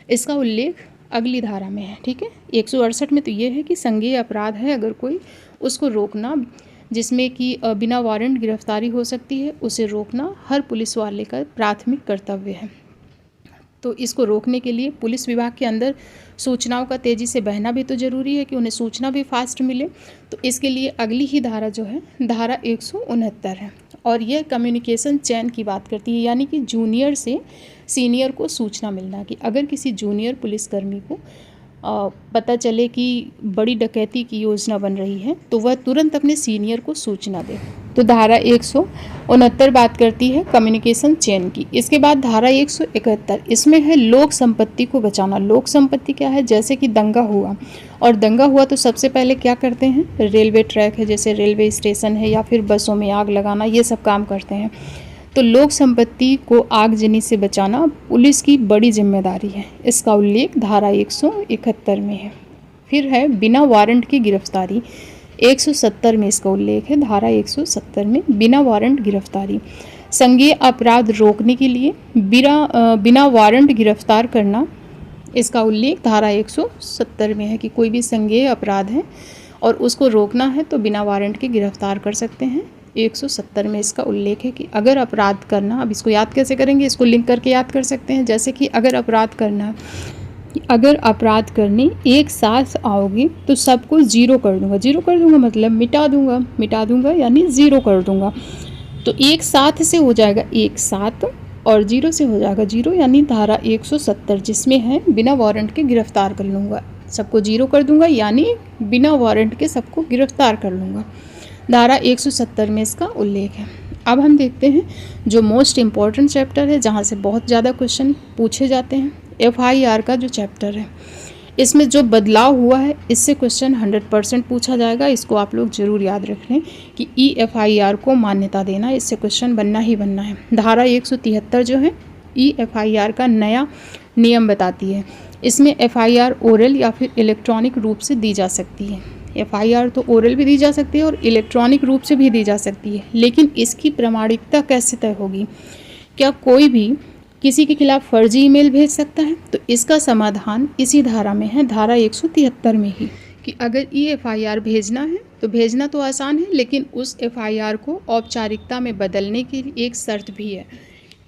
इसका उल्लेख अगली धारा में है। ठीक है, 168 में तो ये है कि संज्ञेय अपराध है अगर कोई, उसको रोकना, जिसमें कि बिना वारंट गिरफ्तारी हो सकती है, उसे रोकना हर पुलिस वाले का प्राथमिक कर्तव्य है। तो इसको रोकने के लिए पुलिस विभाग के अंदर सूचनाओं का तेज़ी से बहना भी तो ज़रूरी है कि उन्हें सूचना भी फास्ट मिले। तो इसके लिए अगली ही धारा जो है धारा 169 है, और यह कम्युनिकेशन चैन की बात करती है, यानी कि जूनियर से सीनियर को सूचना मिलना, कि अगर किसी जूनियर पुलिसकर्मी को पता चले कि बड़ी डकैती की योजना बन रही है तो वह तुरंत अपने सीनियर को सूचना दे। तो धारा 169 बात करती है कम्युनिकेशन चेन की। इसके बाद धारा 171, इसमें है लोक संपत्ति को बचाना। लोक संपत्ति क्या है? जैसे कि दंगा हुआ, और दंगा हुआ तो सबसे पहले क्या करते हैं? रेलवे ट्रैक है, जैसे रेलवे स्टेशन है, या फिर बसों में आग लगाना, ये सब काम करते हैं। तो लोक संपत्ति को आगजनी से बचाना पुलिस की बड़ी जिम्मेदारी है। इसका उल्लेख धारा 171 में है। फिर है बिना वारंट की गिरफ्तारी, 170 में इसका उल्लेख है। धारा 170 में बिना वारंट गिरफ्तारी, संज्ञेय अपराध रोकने के लिए बिना वारंट गिरफ्तार करना, इसका उल्लेख धारा 170 में है कि कोई भी संज्ञेय अपराध है और उसको रोकना है तो बिना वारंट के गिरफ्तार कर सकते हैं। 170 में इसका उल्लेख है कि अगर अपराध करना, अब इसको याद कैसे करेंगे, इसको लिंक करके याद कर सकते हैं। जैसे कि अगर अपराध करना अगर अपराध करने एक साथ आओगे तो सबको ज़ीरो कर दूंगा। ज़ीरो कर दूंगा मतलब मिटा दूंगा यानी ज़ीरो कर दूंगा। तो एक साथ से हो जाएगा एक साथ और जीरो से हो जाएगा जीरो, यानी धारा 170 जिसमें है बिना वारंट के गिरफ्तार कर लूँगा। सबको जीरो कर दूंगा यानी बिना वारंट के सबको गिरफ्तार कर लूँगा। धारा 170 में इसका उल्लेख है। अब हम देखते हैं जो मोस्ट इम्पॉर्टेंट चैप्टर है, जहाँ से बहुत ज़्यादा क्वेश्चन पूछे जाते हैं, FIR का जो चैप्टर है। इसमें जो बदलाव हुआ है इससे क्वेश्चन 100% पूछा जाएगा। इसको आप लोग ज़रूर याद रख लें कि EFIR को मान्यता देना, इससे क्वेश्चन बनना ही बनना है। धारा 173 जो है EFIR का नया नियम बताती है। इसमें FIR ओरल या फिर इलेक्ट्रॉनिक रूप से दी जा सकती है। FIR तो ओरल भी दी जा सकती है और इलेक्ट्रॉनिक रूप से भी दी जा सकती है, लेकिन इसकी प्रामाणिकता कैसे तय होगी? क्या कोई भी किसी के खिलाफ फर्जी ईमेल भेज सकता है? तो इसका समाधान इसी धारा में है, धारा 173 में ही, कि अगर EFIR भेजना है तो भेजना तो आसान है, लेकिन उस FIR को औपचारिकता में बदलने की एक शर्त भी है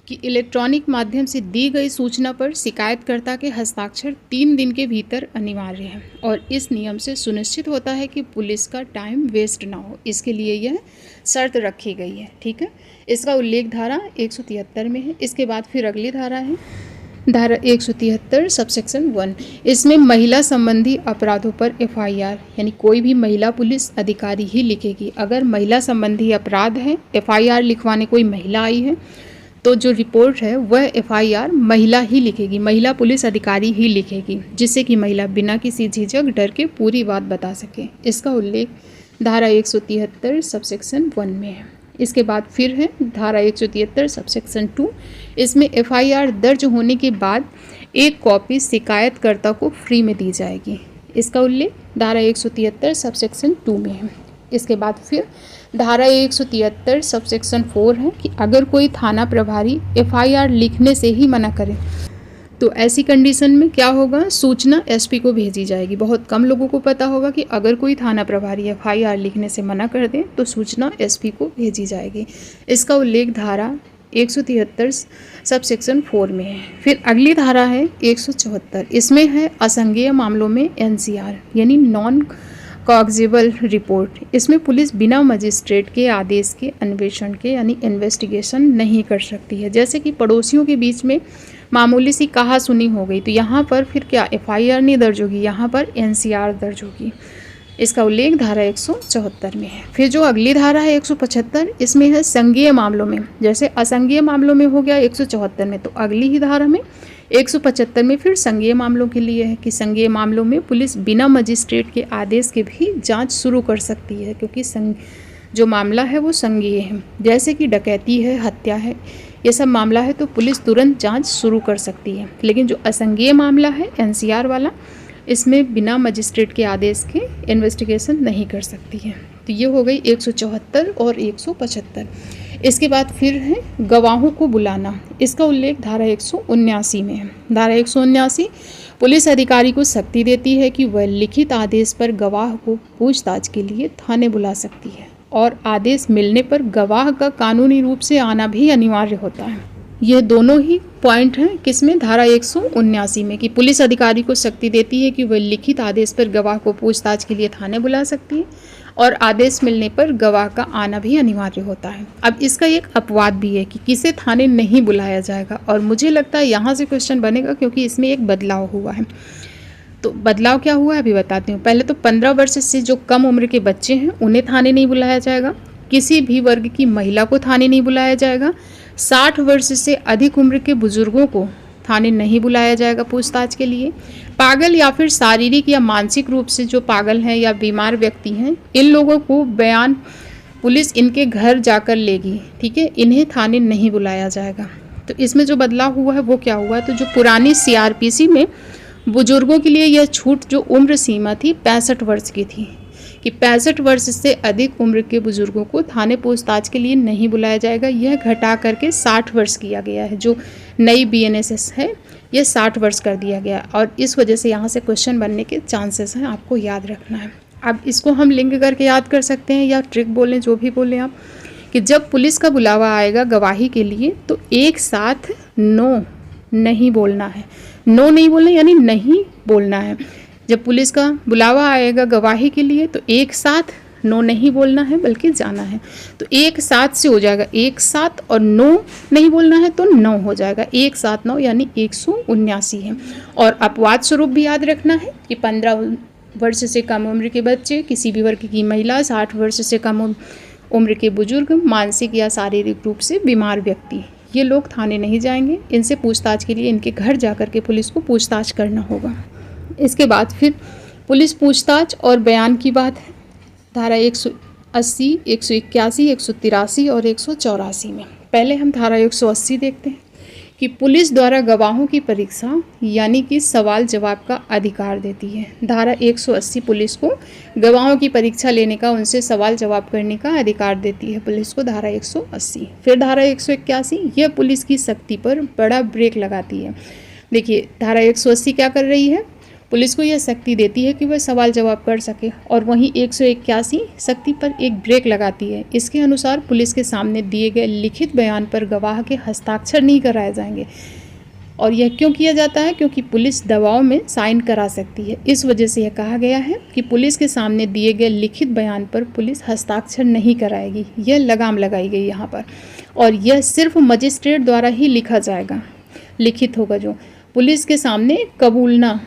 कि इलेक्ट्रॉनिक माध्यम से दी गई सूचना पर शिकायतकर्ता के हस्ताक्षर 3 दिन के भीतर अनिवार्य है और इस नियम से सुनिश्चित होता है कि पुलिस का टाइम वेस्ट ना हो। इसके लिए यह शर्त रखी गई है। ठीक है, इसका उल्लेख धारा 173 में है। इसके बाद फिर अगली धारा है धारा 173 सबसेक्शन 1। इसमें महिला संबंधी अपराधों पर FIR यानी कोई भी महिला पुलिस अधिकारी ही लिखेगी। अगर महिला संबंधी अपराध है, FIR लिखवाने कोई महिला आई है, तो जो रिपोर्ट है वह FIR महिला ही लिखेगी, महिला पुलिस अधिकारी ही लिखेगी, जिससे कि महिला बिना किसी झिझक डर के पूरी बात बता सके। इसका उल्लेख धारा 173 सबसेक्शन 1 में है। इसके बाद फिर है धारा 173 सबसेक्शन 2। इसमें FIR दर्ज होने के बाद एक कॉपी शिकायतकर्ता को फ्री में दी जाएगी। इसका उल्लेख धारा 173 सबसेक्शन 2 में है। इसके बाद फिर धारा 173 सबसेक्शन 4 है कि अगर कोई थाना प्रभारी FIR लिखने से ही मना करे तो ऐसी कंडीशन में क्या होगा? सूचना SP को भेजी जाएगी। बहुत कम लोगों को पता होगा कि अगर कोई थाना प्रभारी FIR लिखने से मना कर दे तो सूचना SP को भेजी जाएगी। इसका उल्लेख धारा 173 सबसेक्शन 4 में है। फिर अगली धारा है 174। इसमें है असंज्ञेय मामलों में NCR यानी नॉन कॉग्जिबल रिपोर्ट। इसमें पुलिस बिना मजिस्ट्रेट के आदेश के अन्वेषण के यानी इन्वेस्टिगेशन नहीं कर सकती है। जैसे कि पड़ोसियों के बीच में मामूली सी कहासुनी हो गई तो यहाँ पर फिर क्या FIR नहीं दर्ज होगी, यहाँ पर NCR दर्ज होगी। इसका उल्लेख धारा 174 में है। फिर जो अगली धारा है 175, इसमें है संज्ञेय मामलों में। जैसे असंज्ञेय मामलों में हो गया 174 में, तो अगली ही धारा में 175 में फिर संज्ञेय मामलों के लिए है कि संज्ञेय मामलों में पुलिस बिना मजिस्ट्रेट के आदेश के भी जांच शुरू कर सकती है, क्योंकि जो मामला है वो संज्ञेय है। जैसे कि डकैती है, हत्या है, ये सब मामला है तो पुलिस तुरंत जांच शुरू कर सकती है। लेकिन जो असंज्ञेय मामला है NCR वाला, इसमें बिना मजिस्ट्रेट के आदेश के इन्वेस्टिगेशन नहीं कर सकती है। तो ये हो गई 174 और 175। इसके बाद फिर है गवाहों को बुलाना। इसका उल्लेख धारा 179 में है। धारा 179 पुलिस अधिकारी को शक्ति देती है कि वह लिखित आदेश पर गवाह को पूछताछ के लिए थाने बुला सकती है और आदेश मिलने पर गवाह का कानूनी रूप से आना भी अनिवार्य होता है। यह दोनों ही पॉइंट हैं किसमें? धारा 179 में, कि पुलिस अधिकारी को शक्ति देती है कि वह लिखित आदेश पर गवाह को पूछताछ के लिए थाने बुला सकती है और आदेश मिलने पर गवाह का आना भी अनिवार्य होता है। अब इसका एक अपवाद भी है कि किसे थाने नहीं बुलाया जाएगा, और मुझे लगता है यहाँ से क्वेश्चन बनेगा क्योंकि इसमें एक बदलाव हुआ है। तो बदलाव क्या हुआ है अभी बताती हूँ। पहले तो 15 वर्ष से जो कम उम्र के बच्चे हैं उन्हें थाने नहीं बुलाया जाएगा, किसी भी वर्ग की महिला को थाने नहीं बुलाया जाएगा, 60 वर्ष से अधिक उम्र के बुजुर्गों को थाने नहीं बुलाया जाएगा पूछताछ के लिए, पागल या फिर शारीरिक या मानसिक रूप से जो पागल हैं या बीमार व्यक्ति हैं, इन लोगों को बयान पुलिस इनके घर जाकर लेगी। ठीक है, इन्हें थाने नहीं बुलाया जाएगा। तो इसमें जो बदलाव हुआ है वो क्या हुआ है? तो जो पुरानी CRPC में बुजुर्गों के लिए यह छूट जो उम्र सीमा थी 65 वर्ष की थी कि 65 वर्ष से अधिक उम्र के बुजुर्गों को थाने पूछताछ के लिए नहीं बुलाया जाएगा। यह घटा करके 60 वर्ष किया गया है। जो नई BNSS है यह 60 वर्ष कर दिया गया और इस वजह से यहाँ से क्वेश्चन बनने के चांसेस हैं, आपको याद रखना है। अब इसको हम लिंक करके याद कर सकते हैं या ट्रिक बोलें, जो भी बोलें आप, कि जब पुलिस का बुलावा आएगा गवाही के लिए तो एक साथ 9 नहीं बोलना है। नो नहीं बोलना यानी नहीं बोलना है। जब पुलिस का बुलावा आएगा गवाही के लिए तो एक साथ नो नहीं बोलना है बल्कि जाना है। तो एक साथ से हो जाएगा एक साथ, और नो नहीं बोलना है तो 9 हो जाएगा। एक साथ 9 यानी 179 है। और अपवाद स्वरूप भी याद रखना है कि 15 वर्ष से कम उम्र के बच्चे, किसी भी वर्ग की महिला, 60 वर्ष से कम उम्र के बुजुर्ग, मानसिक या शारीरिक रूप से बीमार व्यक्ति, ये लोग थाने नहीं जाएंगे। इनसे पूछताछ के लिए इनके घर जाकर के पुलिस को पूछताछ करना होगा। इसके बाद फिर पुलिस पूछताछ और बयान की बात है धारा 180, 181, 183 और 184 में। पहले हम धारा 180 देखते हैं कि पुलिस द्वारा गवाहों की परीक्षा यानी कि सवाल जवाब का अधिकार देती है। धारा 180 पुलिस को गवाहों की परीक्षा लेने का, उनसे सवाल जवाब करने का अधिकार देती है पुलिस को, धारा 180। फिर धारा 181 यह पुलिस की सख्ती पर बड़ा ब्रेक लगाती है। देखिए धारा 180 क्या कर रही है, पुलिस को यह सख्ती देती है कि वह सवाल जवाब कर सके, और वहीं 181 सख्ती पर एक ब्रेक लगाती है। इसके अनुसार पुलिस के सामने दिए गए लिखित बयान पर गवाह के हस्ताक्षर नहीं कराए जाएंगे। और यह क्यों किया जाता है, क्योंकि पुलिस दबाव में साइन करा सकती है। इस वजह से यह कहा गया है कि पुलिस के सामने दिए गए लिखित बयान पर पुलिस हस्ताक्षर नहीं कराएगी। यह लगाम लगाई गई यहाँ पर, और यह सिर्फ मजिस्ट्रेट द्वारा ही लिखा जाएगा, लिखित होगा। जो पुलिस के सामने कबूलना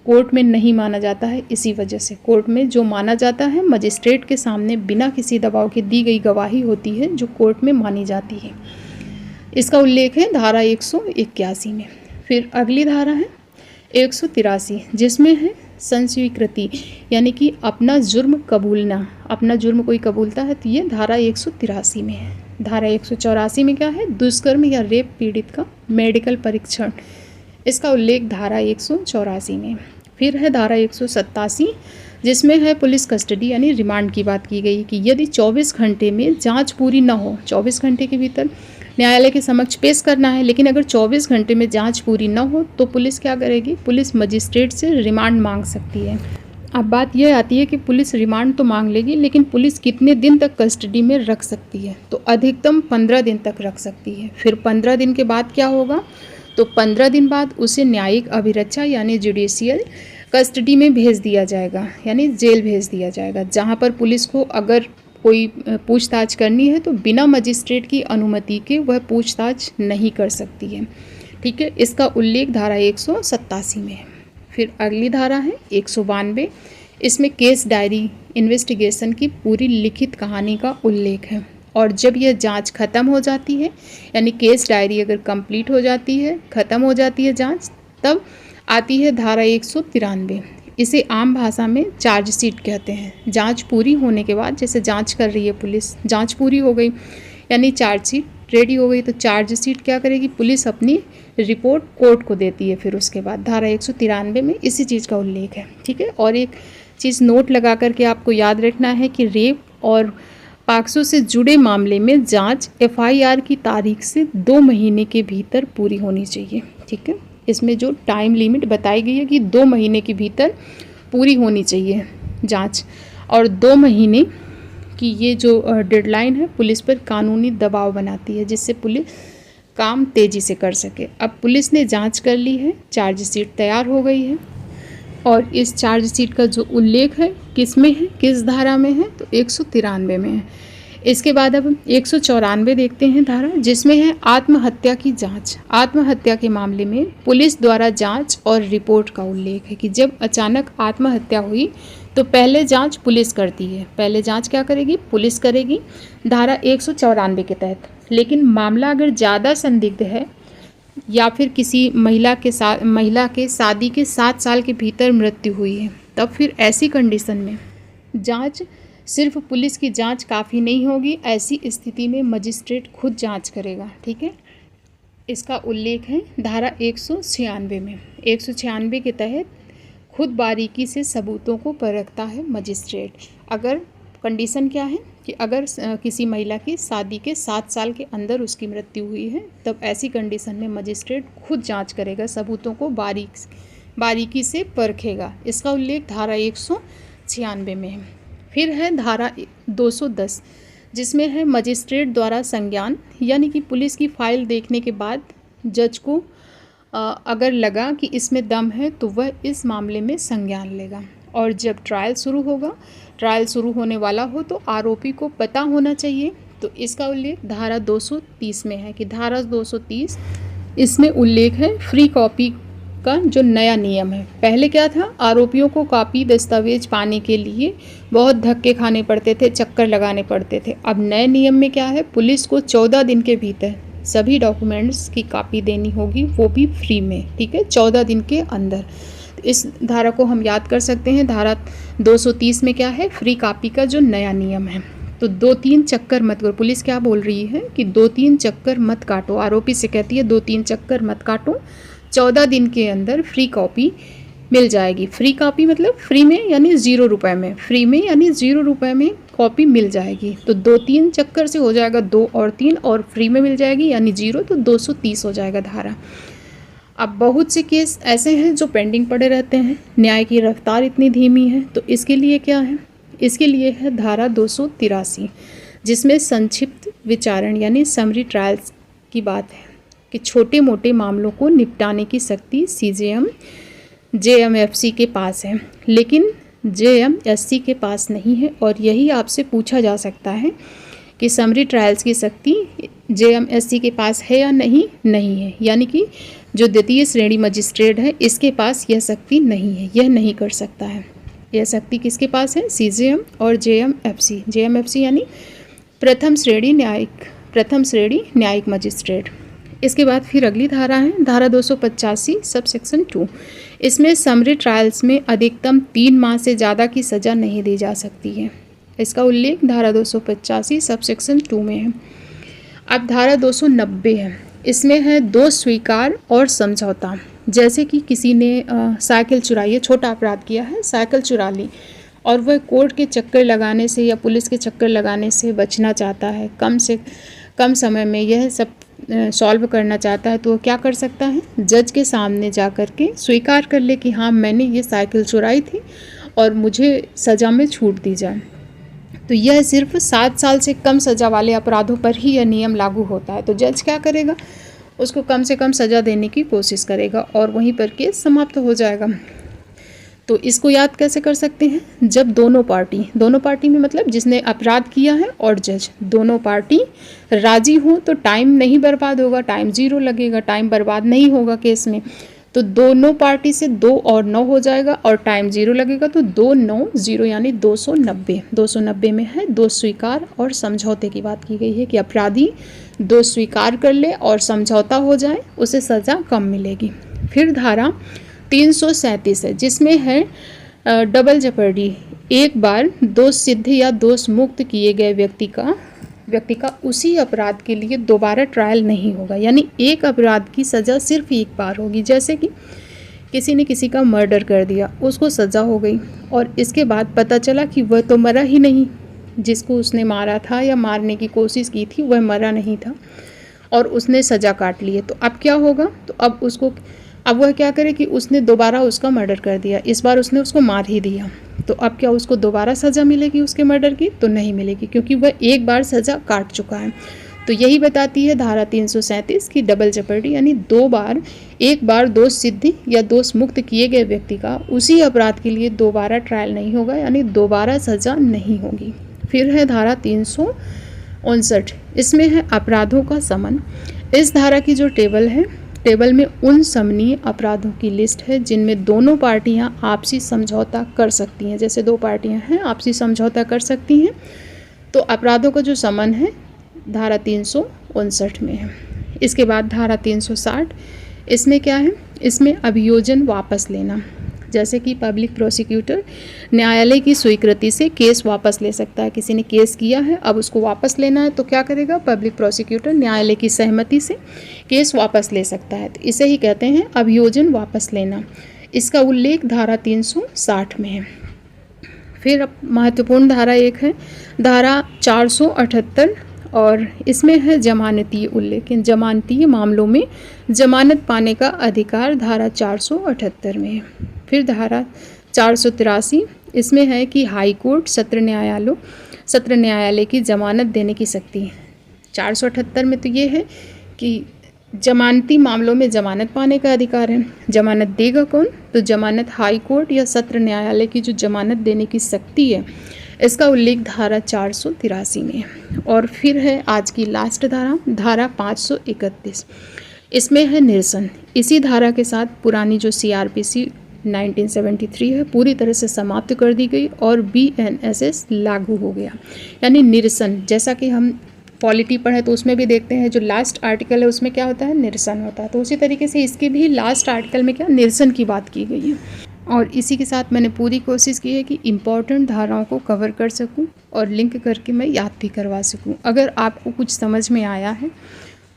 कोर्ट में नहीं माना जाता है। इसी वजह से कोर्ट में जो माना जाता है मजिस्ट्रेट के सामने बिना किसी दबाव के दी गई गवाही होती है जो कोर्ट में मानी जाती है। इसका उल्लेख है धारा 181 में। फिर अगली धारा है 183 जिसमें है संस्वीकृति यानी कि अपना जुर्म कबूलना। अपना जुर्म कोई कबूलता है तो ये धारा 183 में है। धारा 184 में क्या है, दुष्कर्म या रेप पीड़ित का मेडिकल परीक्षण। इसका उल्लेख धारा 184 में। फिर है धारा 187 जिसमें है पुलिस कस्टडी यानी रिमांड की बात की गई कि यदि 24 घंटे में जांच पूरी न हो, 24 घंटे के भीतर न्यायालय के समक्ष पेश करना है, लेकिन अगर 24 घंटे में जांच पूरी न हो तो पुलिस क्या करेगी, पुलिस मजिस्ट्रेट से रिमांड मांग सकती है। अब बात यह आती है कि पुलिस रिमांड तो मांग लेगी, लेकिन पुलिस कितने दिन तक कस्टडी में रख सकती है, तो अधिकतम 15 दिन तक रख सकती है। फिर 15 दिन के बाद क्या होगा, तो 15 दिन बाद उसे न्यायिक अभिरक्षा यानी जुडिशियल कस्टडी में भेज दिया जाएगा, यानी जेल भेज दिया जाएगा, जहां पर पुलिस को अगर कोई पूछताछ करनी है तो बिना मजिस्ट्रेट की अनुमति के वह पूछताछ नहीं कर सकती है। ठीक है, इसका उल्लेख धारा 187 में है। फिर अगली धारा है 192। इसमें केस डायरी इन्वेस्टिगेशन की पूरी लिखित कहानी का उल्लेख है, और जब यह जांच खत्म हो जाती है यानी केस डायरी अगर कंप्लीट हो जाती है, ख़त्म हो जाती है जांच, तब आती है धारा 193। इसे आम भाषा में चार्जशीट कहते हैं। जांच पूरी होने के बाद, जैसे जांच कर रही है पुलिस, जांच पूरी हो गई यानी चार्जशीट रेडी हो गई, तो चार्जशीट क्या करेगी, पुलिस अपनी रिपोर्ट कोर्ट को देती है। फिर उसके बाद धारा 193 में इसी चीज़ का उल्लेख है। ठीक है, और एक चीज़ नोट लगा करके आपको याद रखना है कि रेप और पाक्सो से जुड़े मामले में जांच FIR की तारीख से 2 महीने के भीतर पूरी होनी चाहिए। ठीक है, इसमें जो टाइम लिमिट बताई गई है कि 2 महीने के भीतर पूरी होनी चाहिए जांच, और 2 महीने की ये जो डेडलाइन है पुलिस पर कानूनी दबाव बनाती है, जिससे पुलिस काम तेज़ी से कर सके। अब पुलिस ने जांच कर ली है, चार्जशीट तैयार हो गई है, और इस चार्जशीट का जो उल्लेख है किस में है, किस धारा में है, तो 193 में है। इसके बाद अब 194 देखते हैं धारा, जिसमें है आत्महत्या की जांच। आत्महत्या के मामले में पुलिस द्वारा जांच और रिपोर्ट का उल्लेख है कि जब अचानक आत्महत्या हुई तो पहले जांच पुलिस करती है। पहले जांच क्या करेगी, पुलिस करेगी धारा 194 के तहत। लेकिन मामला अगर ज़्यादा संदिग्ध है या फिर किसी महिला के शादी के 7 साल के भीतर मृत्यु हुई है, तब फिर ऐसी कंडीशन में जांच, सिर्फ पुलिस की जांच काफ़ी नहीं होगी। ऐसी स्थिति में मजिस्ट्रेट खुद जांच करेगा। ठीक है, इसका उल्लेख है धारा 196 में। 196 के तहत खुद बारीकी से सबूतों को परखता है मजिस्ट्रेट। अगर कंडीशन क्या है कि अगर किसी महिला की शादी के 7 साल के अंदर उसकी मृत्यु हुई है, तब ऐसी कंडीशन में मजिस्ट्रेट खुद जांच करेगा, सबूतों को बारीकी से परखेगा। इसका उल्लेख धारा 196 में है। फिर है धारा 210 जिसमें है मजिस्ट्रेट द्वारा संज्ञान, यानी कि पुलिस की फाइल देखने के बाद जज को अगर लगा कि इसमें दम है तो वह इस मामले में संज्ञान लेगा। और जब ट्रायल शुरू होगा, ट्रायल शुरू होने वाला हो तो आरोपी को पता होना चाहिए। तो इसका उल्लेख धारा 230 में है कि धारा 230 इसमें उल्लेख है फ्री कॉपी का जो नया नियम है। पहले क्या था, आरोपियों को कॉपी दस्तावेज पाने के लिए बहुत धक्के खाने पड़ते थे, चक्कर लगाने पड़ते थे। अब नए नियम में क्या है, पुलिस को 14 दिन के भीतर सभी डॉक्यूमेंट्स की कॉपी देनी होगी, वो भी फ्री में, ठीक है, 14 दिन के अंदर। इस धारा को हम याद कर सकते हैं। धारा 230 में क्या है, फ्री कॉपी का जो नया नियम है। तो 2-3 चक्कर मत करो। पुलिस क्या बोल रही है कि 2-3 चक्कर मत काटो, आरोपी से कहती है 2-3 चक्कर मत काटो, 14 दिन के अंदर फ्री कॉपी मिल जाएगी। फ्री कॉपी मतलब फ्री में यानी 0 रुपये में, फ्री में यानी 0 रुपये में कॉपी मिल जाएगी। तो 2-3 चक्कर से हो जाएगा 2 और 3, और फ्री में मिल जाएगी यानी 0, तो 230 हो जाएगा धारा। अब बहुत से केस ऐसे हैं जो पेंडिंग पड़े रहते हैं, न्याय की रफ्तार इतनी धीमी है, तो इसके लिए क्या है, इसके लिए है धारा 283, जिसमें संक्षिप्त विचारण यानी समरी ट्रायल्स की बात है कि छोटे मोटे मामलों को निपटाने की शक्ति CJM JMFC के पास है, लेकिन JMSC के पास नहीं है। और यही आपसे पूछा जा सकता है कि समरी ट्रायल्स की शक्ति JMSC के पास है या नहीं है, यानी कि जो द्वितीय श्रेणी मजिस्ट्रेट है इसके पास यह शक्ति नहीं है, यह नहीं कर सकता है। यह शक्ति किसके पास है, CJM और JMFC यानी प्रथम श्रेणी न्यायिक मजिस्ट्रेट। इसके बाद फिर अगली धारा है धारा 285 सब सेक्शन 2। इसमें समरी ट्रायल्स में अधिकतम 3 माह से ज़्यादा की सज़ा नहीं दी जा सकती है। इसका उल्लेख धारा 285 सब सेक्शन 2 में है। अब धारा 290 है, इसमें है दोष स्वीकार और समझौता। जैसे कि किसी ने साइकिल चुराई है, छोटा अपराध किया है, साइकिल चुरा ली और वह कोर्ट के चक्कर लगाने से या पुलिस के चक्कर लगाने से बचना चाहता है, कम से कम समय में यह सब सॉल्व करना चाहता है, तो वो क्या कर सकता है, जज के सामने जा कर के स्वीकार कर ले कि हाँ मैंने ये साइकिल चुराई थी और मुझे सज़ा में छूट दी जाए। तो यह सिर्फ 7 साल से कम सज़ा वाले अपराधों पर ही यह नियम लागू होता है। तो जज क्या करेगा, उसको कम से कम सज़ा देने की कोशिश करेगा और वहीं पर केस समाप्त हो जाएगा। तो इसको याद कैसे कर सकते हैं, जब दोनों पार्टी में मतलब जिसने अपराध किया है और जज, दोनों पार्टी राजी हो तो टाइम नहीं बर्बाद होगा, टाइम 0 लगेगा, टाइम बर्बाद नहीं होगा केस में। तो दोनों पार्टी से 2 और 9 हो जाएगा और टाइम 0 लगेगा, तो 2 9 0 यानी 290। 290 में है दोष स्वीकार और समझौते की बात की गई है कि अपराधी दोष स्वीकार कर ले और समझौता हो जाए, उसे सज़ा कम मिलेगी। फिर धारा 337 है, जिसमें है डबल जेपर्डी। एक बार दोष सिद्ध या दोष मुक्त किए गए व्यक्ति का उसी अपराध के लिए दोबारा ट्रायल नहीं होगा, यानी एक अपराध की सज़ा सिर्फ एक बार होगी। जैसे कि किसी ने किसी का मर्डर कर दिया, उसको सज़ा हो गई और इसके बाद पता चला कि वह तो मरा ही नहीं, जिसको उसने मारा था या मारने की कोशिश की थी वह मरा नहीं था और उसने सज़ा काट ली है। तो अब क्या होगा, तो अब वह क्या करे कि उसने दोबारा उसका मर्डर कर दिया, इस बार उसने उसको मार ही दिया, तो अब क्या उसको दोबारा सज़ा मिलेगी उसके मर्डर की? तो नहीं मिलेगी, क्योंकि वह एक बार सज़ा काट चुका है। तो यही बताती है धारा 337 की डबल जेपर्डी, यानी एक बार दोष सिद्ध या दोष मुक्त किए गए व्यक्ति का उसी अपराध के लिए दोबारा ट्रायल नहीं होगा, यानी दोबारा सज़ा नहीं होगी। फिर है धारा 359, इसमें है अपराधों का समन। इस धारा की जो टेबल में उन समनीय अपराधों की लिस्ट है जिनमें दोनों पार्टियां आपसी समझौता कर सकती हैं। जैसे 2 पार्टियां हैं आपसी समझौता कर सकती हैं, तो अपराधों का जो समन है धारा 359 में है। इसके बाद धारा 360, इसमें क्या है, इसमें अभियोजन वापस लेना। जैसे कि पब्लिक प्रोसिक्यूटर न्यायालय की स्वीकृति से केस वापस ले सकता है। किसी ने केस किया है, अब उसको वापस लेना है, तो क्या करेगा, पब्लिक प्रोसिक्यूटर न्यायालय की सहमति से केस वापस ले सकता है। तो इसे ही कहते हैं अभियोजन वापस लेना। इसका उल्लेख धारा 360 में है। फिर महत्वपूर्ण धारा एक है धारा 478 और इसमें है जमानतीय उल्लेख। इन जमानतीय मामलों में जमानत पाने का अधिकार धारा 478 में है। फिर धारा 483, इसमें है कि हाई कोर्ट सत्र न्यायालय की जमानत देने की शक्ति है। 478 में तो ये है कि जमानती मामलों में जमानत पाने का अधिकार है। जमानत देगा कौन? तो जमानत हाई कोर्ट या सत्र न्यायालय की जो जमानत देने की शक्ति है, इसका उल्लेख धारा 483 में है। और फिर है आज की लास्ट धारा, धारा 531। इसमें है निरसन। इसी धारा के साथ पुरानी जो CRPC 1973 है पूरी तरह से समाप्त कर दी गई और BNSS लागू हो गया। यानी निरसन, जैसा कि हम पॉलिटी पढ़े तो उसमें भी देखते हैं जो लास्ट आर्टिकल है उसमें क्या होता है, निरसन होता है। तो उसी तरीके से इसके भी लास्ट आर्टिकल में क्या निरसन की बात की गई है। और इसी के साथ मैंने पूरी कोशिश की है कि इम्पॉर्टेंट धाराओं को कवर कर सकूं और लिंक करके मैं याद भी करवा सकूं। अगर आपको कुछ समझ में आया है,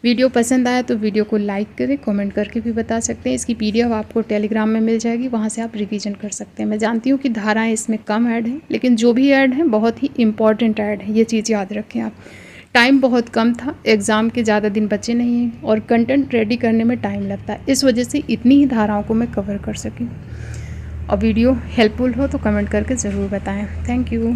वीडियो पसंद आया तो वीडियो को लाइक करें, कमेंट करके भी बता सकते हैं। इसकी PDF आपको टेलीग्राम में मिल जाएगी, वहाँ से आप रिवीजन कर सकते हैं। मैं जानती हूँ कि धाराएँ इसमें कम ऐड हैं, लेकिन जो भी ऐड हैं बहुत ही इंपॉर्टेंट ऐड है, ये चीज़ याद रखें आप। टाइम बहुत कम था, एग्ज़ाम के ज़्यादा दिन बचे नहीं हैं और कंटेंट रेडी करने में टाइम लगता है, इस वजह से इतनी ही धाराओं को मैं कवर कर सकी। और वीडियो हेल्पफुल हो तो कमेंट करके ज़रूर बताएं। Thank you.